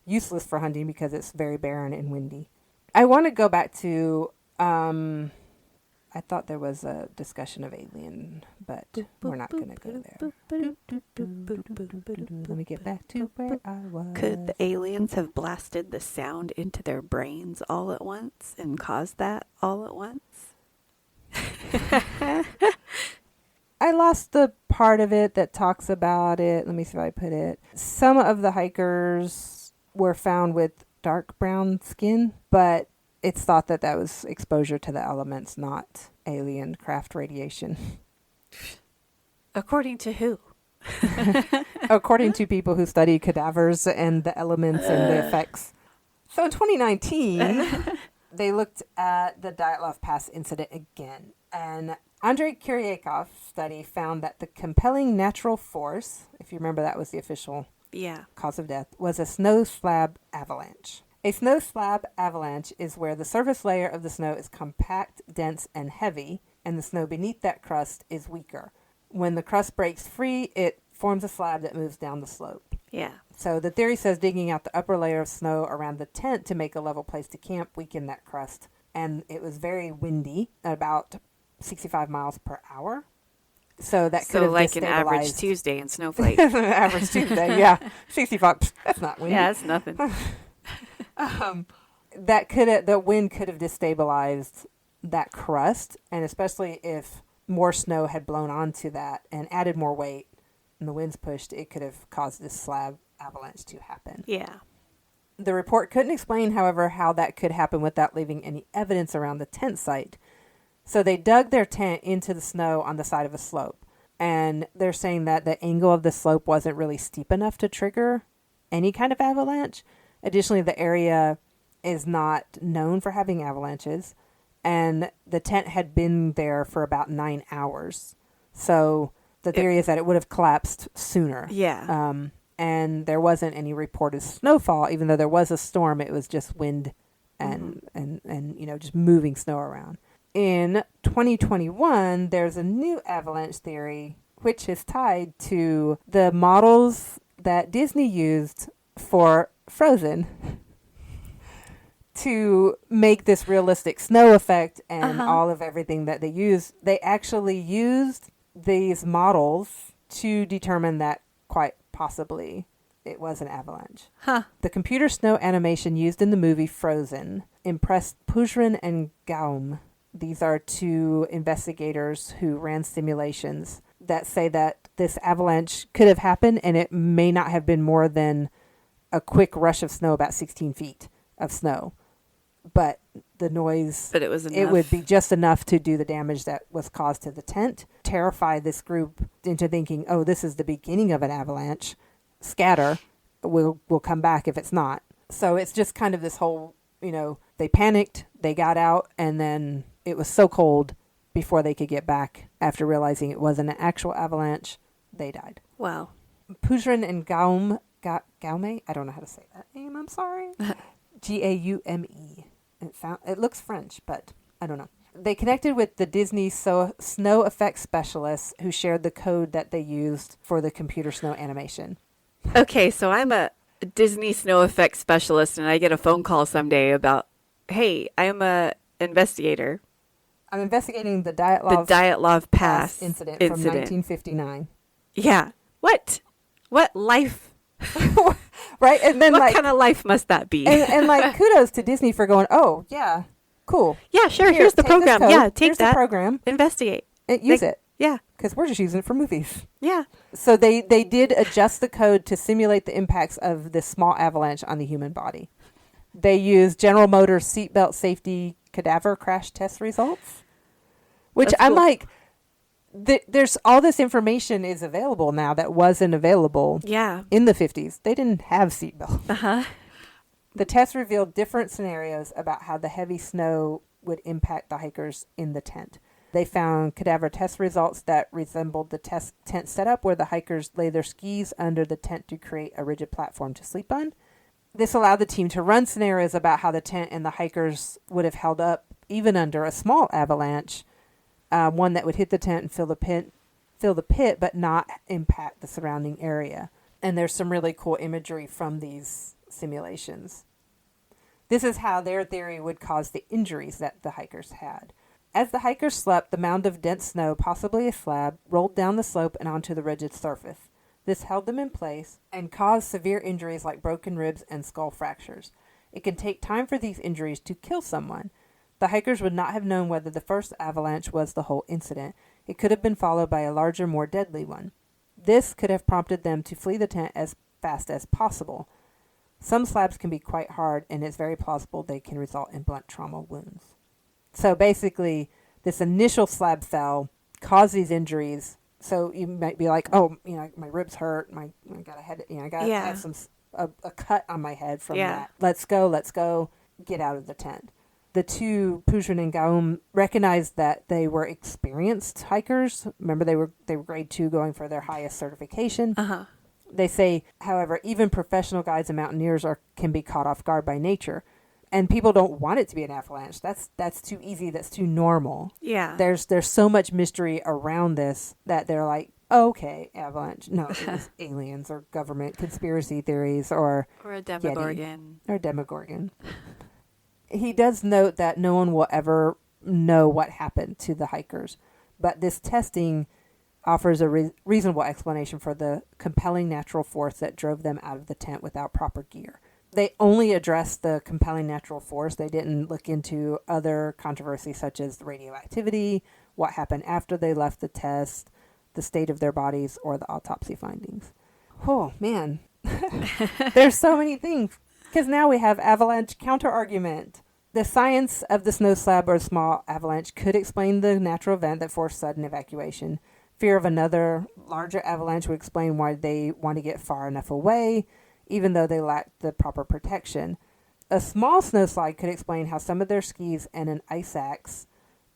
useless for hunting because it's very barren and windy. I want to go back to, I thought there was a discussion of alien, but we're not going to go there. Let me get back to where I was. Could the aliens have blasted the sound into their brains all at once and caused that all at once? I lost the part of it that talks about it. Let me see if I put it. Some of the hikers were found with dark brown skin, but it's thought that was exposure to the elements, not alien craft radiation. According to who? According to people who study cadavers and the elements and the effects. So in 2019, they looked at the Dyatlov Pass incident again. And Andrei Kyrgyzstan's study found that the compelling natural force, if you remember that was the official cause of death, was a snow slab avalanche. A snow slab avalanche is where the surface layer of the snow is compact, dense, and heavy, and the snow beneath that crust is weaker. When the crust breaks free, it forms a slab that moves down the slope. Yeah. So the theory says digging out the upper layer of snow around the tent to make a level place to camp weakened that crust. And it was very windy, about 65 miles per hour. So that could have like an average Tuesday in Snowflake. Average Tuesday, yeah. 65, that's not windy. Yeah, that's nothing. The wind could have destabilized that crust, and especially if more snow had blown onto that and added more weight and the winds pushed, it could have caused this slab avalanche to happen. Yeah. The report couldn't explain, however, how that could happen without leaving any evidence around the tent site. So they dug their tent into the snow on the side of a slope. And they're saying that the angle of the slope wasn't really steep enough to trigger any kind of avalanche. Additionally, the area is not known for having avalanches. And the tent had been there for about 9 hours. So the theory is that it would have collapsed sooner. Yeah. And there wasn't any reported snowfall, even though there was a storm. It was just wind and just moving snow around. In 2021, there's a new avalanche theory, which is tied to the models that Disney used for Frozen to make this realistic snow effect and all of everything that they used. They actually used these models to determine that quite possibly it was an avalanche. Huh. The computer snow animation used in the movie Frozen impressed Pujrin and Gaume. These are two investigators who ran simulations that say that this avalanche could have happened and it may not have been more than a quick rush of snow, about 16 feet of snow. But the noise, it was enough. It would be just enough to do the damage that was caused to the tent, terrify this group into thinking, oh, this is the beginning of an avalanche. Scatter. We'll come back if it's not. So it's just kind of this whole, they panicked, they got out, and then it was so cold before they could get back after realizing it wasn't an actual avalanche. They died. Wow. Pujrin and Gaume, I don't know how to say that name, I'm sorry. Gaume. It looks French, but I don't know. They connected with the Disney snow effects specialists who shared the code that they used for the computer snow animation. Okay, so I'm a Disney snow effects specialist, and I get a phone call someday hey, I'm a investigator. I'm investigating the Dyatlov Pass incident from 1959. Yeah. What life? Right? And then what kind of life must that be? and kudos to Disney for going, oh, yeah, cool. Yeah, sure. Here's the program. Yeah, take Here's that. The program. Investigate. use it. Yeah. Because we're just using it for movies. Yeah. So they did adjust the code to simulate the impacts of this small avalanche on the human body. They used General Motors seatbelt safety cadaver crash test results, which That's I'm cool. like, there's all this information is available now that wasn't available Yeah. in the 50s. They didn't have seatbelts. Uh-huh. The test revealed different scenarios about how the heavy snow would impact the hikers in the tent. They found cadaver test results that resembled the tent setup where the hikers lay their skis under the tent to create a rigid platform to sleep on. This allowed the team to run scenarios about how the tent and the hikers would have held up even under a small avalanche, one that would hit the tent and fill the pit, but not impact the surrounding area. And there's some really cool imagery from these simulations. This is how their theory would cause the injuries that the hikers had. As the hikers slept, the mound of dense snow, possibly a slab, rolled down the slope and onto the rigid surface. This held them in place and caused severe injuries like broken ribs and skull fractures. It can take time for these injuries to kill someone. The hikers would not have known whether the first avalanche was the whole incident. It could have been followed by a larger, more deadly one. This could have prompted them to flee the tent as fast as possible. Some slabs can be quite hard, and it's very plausible they can result in blunt trauma wounds. So basically, this initial slab fell, caused these injuries. So you might be like, oh, my ribs hurt. I got a head. I got have a cut on my head from that. Let's go. Get out of the tent. The two, Pujun and Gaum, recognized that they were experienced hikers. Remember, they were grade 2 going for their highest certification. Uh-huh. They say, however, even professional guides and mountaineers can be caught off guard by nature. And people don't want it to be an avalanche. That's too easy. That's too normal. Yeah. There's so much mystery around this that they're like, oh, okay, avalanche. No, it was aliens or government conspiracy theories or a Demogorgon. Yeti or Demogorgon. He does note that no one will ever know what happened to the hikers, but this testing offers a reasonable explanation for the compelling natural force that drove them out of the tent without proper gear. They only addressed the compelling natural force. They didn't look into other controversies such as radioactivity, what happened after they left the test, the state of their bodies, or the autopsy findings. Oh, man. There's so many things. Because now we have avalanche counter-argument. The science of the snow slab or small avalanche could explain the natural event that forced sudden evacuation. Fear of another larger avalanche would explain why they want to get far enough away, even though they lacked the proper protection. A small snowslide could explain how some of their skis and an ice axe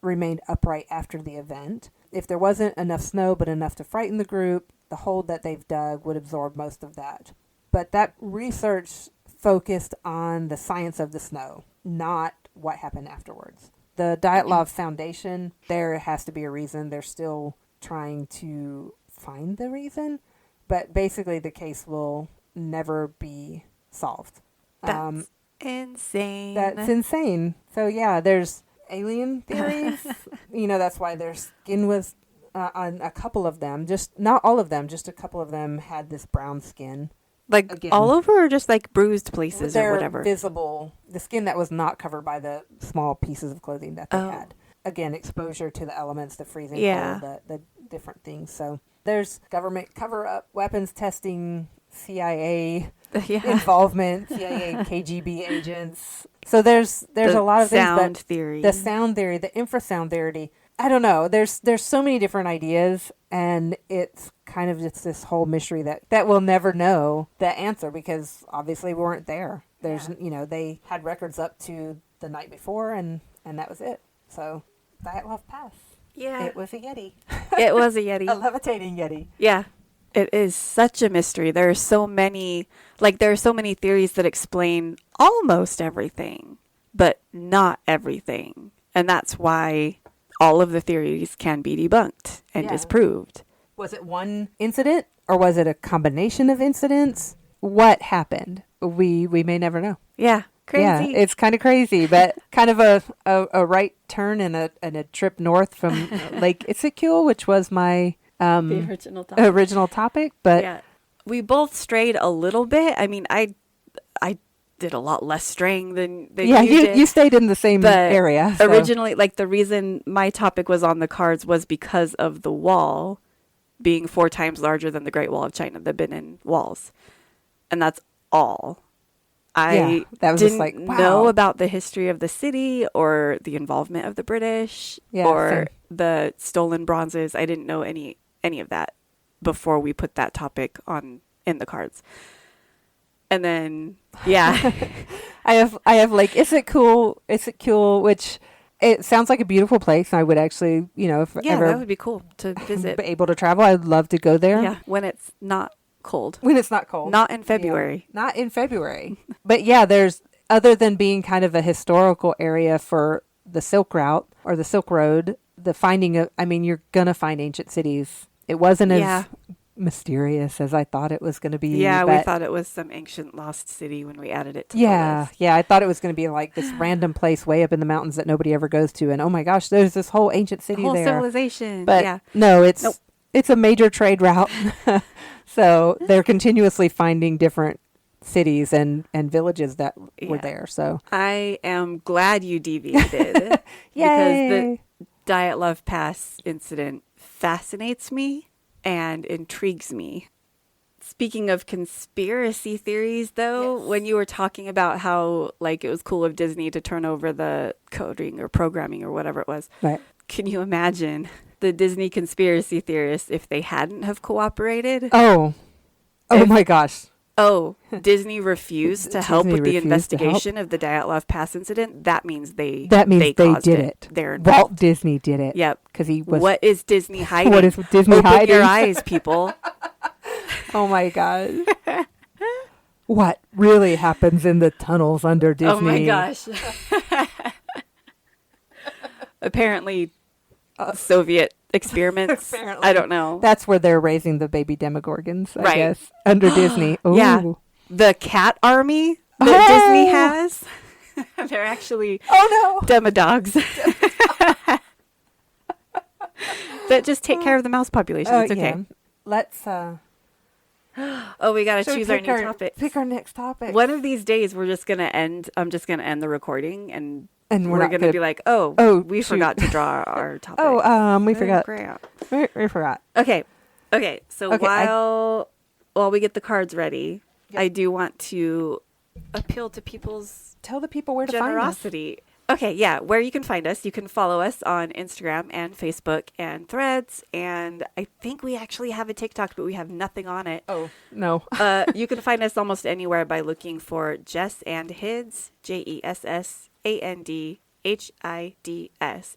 remained upright after the event. If there wasn't enough snow but enough to frighten the group, the hole that they've dug would absorb most of that. But that research focused on the science of the snow, not what happened afterwards. The Dyatlov Foundation, there has to be a reason. They're still trying to find the reason, but basically the case will never be solved. That's insane. That's insane. So yeah, there's alien theories. That's why their skin was on a couple of them, just not all of them, just a couple of them had this brown skin. Like again, all over or just like bruised places or whatever? Visible. The skin that was not covered by the small pieces of clothing that they had. Again, exposure to the elements, the freezing cold, the different things. So there's government cover-up, weapons testing, CIA involvement, CIA, KGB agents. So there's a lot of things. Sound theory. The sound theory, the infrasound theory. I don't know. There's so many different ideas, and it's kind of just this whole mystery that we'll never know the answer because obviously we weren't there. There's they had records up to the night before, and that was it. So Dyatlov Pass. Yeah, it was a Yeti. It was a Yeti. A levitating Yeti. Yeah. It is such a mystery. There are so many theories that explain almost everything, but not everything. And that's why all of the theories can be debunked and disproved. Was it one incident or was it a combination of incidents? What happened? We may never know. Yeah. Crazy. Yeah, it's kind of crazy, but kind of a right turn and a trip north from Lake Issyk Kul, which was my the original topic. But yeah, we both strayed a little bit. I mean, I did a lot less straying than Yeah, you did. you stayed in the same But area. So. originally, like the reason my topic was on the cards was because of the wall being 4 times larger than the Great Wall of China, the Benin Walls. And that's all. I that was didn't just like, wow. know about the history of the city or the involvement of the British or the stolen bronzes. I didn't know any of that before we put that topic on in the cards. And then, yeah. I have Lake Issyk Kul, which it sounds like a beautiful place. I would actually, if ever that would be cool to visit. be able to travel, I'd love to go there. Yeah, when it's not cold. When it's not cold. Not in February. Yeah, not in February. But yeah, there's, other than being kind of a historical area for the Silk Route or the Silk Road, the finding of, you're going to find ancient cities. It wasn't as mysterious as I thought it was going to be. Yeah, we thought it was some ancient lost city when we added it to the list. Yeah, I thought it was going to be like this random place way up in the mountains that nobody ever goes to. And oh my gosh, there's this whole ancient city there. Civilization. But no, it's a major trade route. So they're continuously finding different cities and villages that were there. So I am glad you deviated. Because the Dyatlov Pass incident fascinates me and intrigues me. Speaking of conspiracy theories, though, when you were talking about how like it was cool of Disney to turn over the coding or programming or whatever it was, right? Can you imagine the Disney conspiracy theorists if they hadn't have cooperated? Oh my gosh. Oh, Disney refused to help with the investigation of the Dyatlov Pass incident. That means they caused did it. Walt Disney did it. Yep. Because he was. What is Disney hiding? What is Disney hiding? Open your eyes, people. Oh my God. What really happens in the tunnels under Disney? Oh my gosh. Apparently, Soviet experiments. Apparently. I don't know. That's where they're raising the baby Demogorgons, I right. guess, under Disney. Ooh. Yeah. The cat army that Disney has. They're actually demodogs. That just take care of the mouse population. It's okay. Yeah. Let's we gotta choose our new topic. Pick our next topic. One of these days I'm just gonna end the recording and we're gonna be like, we forgot to draw our topic. We forgot. We forgot. Okay. So while we get the cards ready, I do want to appeal to people's tell the people where to generosity. Okay, yeah, where you can find us. You can follow us on Instagram and Facebook and Threads, and I think we actually have a TikTok, but we have nothing on it. Oh, no. You can find us almost anywhere by looking for Jess and Hids, JessAndHids,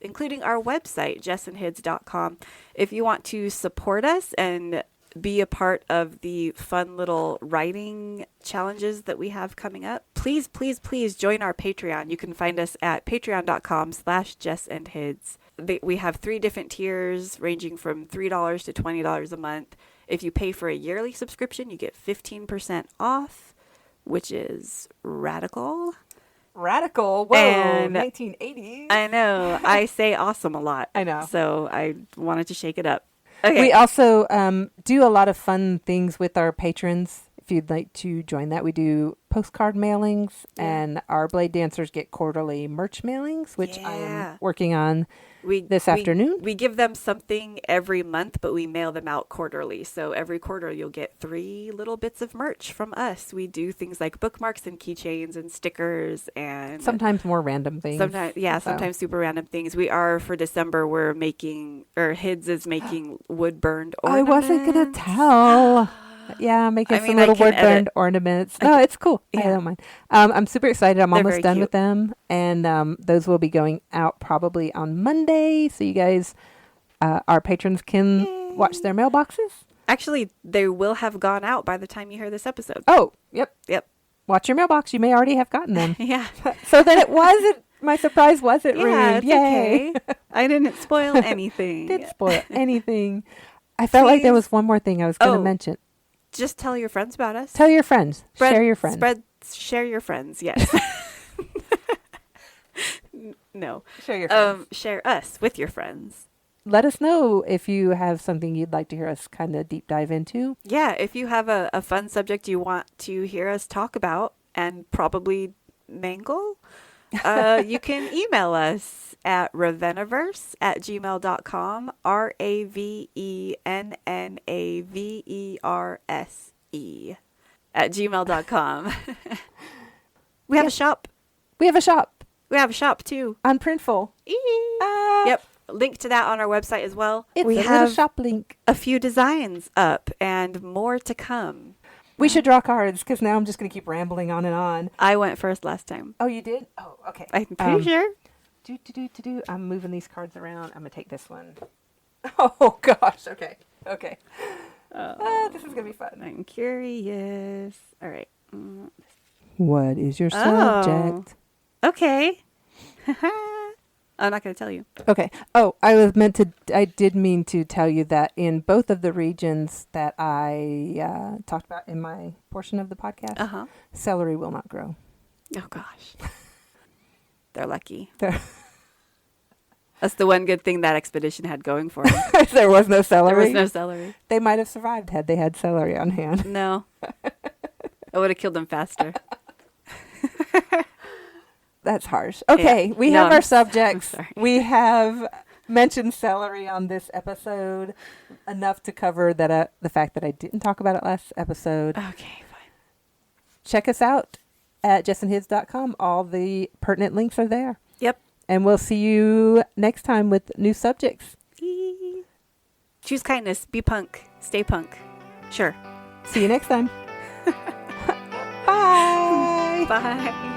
including our website, jessandhids.com. If you want to support us and be a part of the fun little writing challenges that we have coming up, please join our Patreon. You can find us at patreon.com/jessandhids. We have 3 different tiers ranging from $3 to $20 a month. If you pay for a yearly subscription, you get 15% off, which is radical. Radical? Whoa, and 1980s. I know. I say awesome a lot. I know. So I wanted to shake it up. Okay. We also do a lot of fun things with our patrons. If you'd like to join that, we do postcard mailings, and our Blade Dancers get quarterly merch mailings, which I am working on this afternoon. We give them something every month, but we mail them out quarterly. So every quarter you'll get 3 little bits of merch from us. We do things like bookmarks and keychains and stickers and sometimes more random things. Sometimes super random things. We are for December. We're making, or Hids is making wood burned ornaments. I wasn't gonna tell. Yeah, making some little wood burned ornaments. No, it's cool. Yeah. I don't mind. I'm super excited. I'm almost done with them. And those will be going out probably on Monday. So you guys, our patrons can watch their mailboxes. Actually, they will have gone out by the time you hear this episode. Oh, yep. Watch your mailbox. You may already have gotten them. Yeah. So then it wasn't, my surprise wasn't ruined. It's okay. I didn't spoil anything. Didn't spoil anything. I felt like there was one more thing I was going to mention. Just tell your friends about us. Tell your friends. Share your friends. Share your friends, yes. No. Share your friends. Share us with your friends. Let us know if you have something you'd like to hear us kind of deep dive into. Yeah, if you have a fun subject you want to hear us talk about, and probably mango, you can email us at raveniverse@gmail.com, RAVENNAVERSE We have a shop. We have a shop We have a shop too. on Printful. Yep. Link to that on our website as well. It's We a have little shop link. a few designs up and more to come. We should draw cards because now I'm just going to keep rambling on and on. I went first last time. Oh, you did? Oh, okay. I'm pretty sure. I'm moving these cards around. I'm going to take this one. Oh, gosh. Okay. Okay. This is going to be fun. I'm curious. All right. What is your Oh. subject? Okay. I'm not going to tell you. Okay. Oh, I did mean to tell you that in both of the regions that I talked about in my portion of the podcast, celery will not grow. Oh, gosh. They're lucky. There, That's the one good thing that expedition had going for them. there was no celery. There was no celery. They might have survived had they had celery on hand. No. I would have killed them faster. That's harsh. Okay, Yeah. we No, have our I'm subjects. sorry. We have mentioned celery on this episode enough to cover that the fact that I didn't talk about it last episode. Okay, fine. Check us out at jessandhids.com. All the pertinent links are there. Yep. And we'll see you next time with new subjects. Choose kindness. Be punk. Stay punk. Sure. See you next time. Bye. Bye.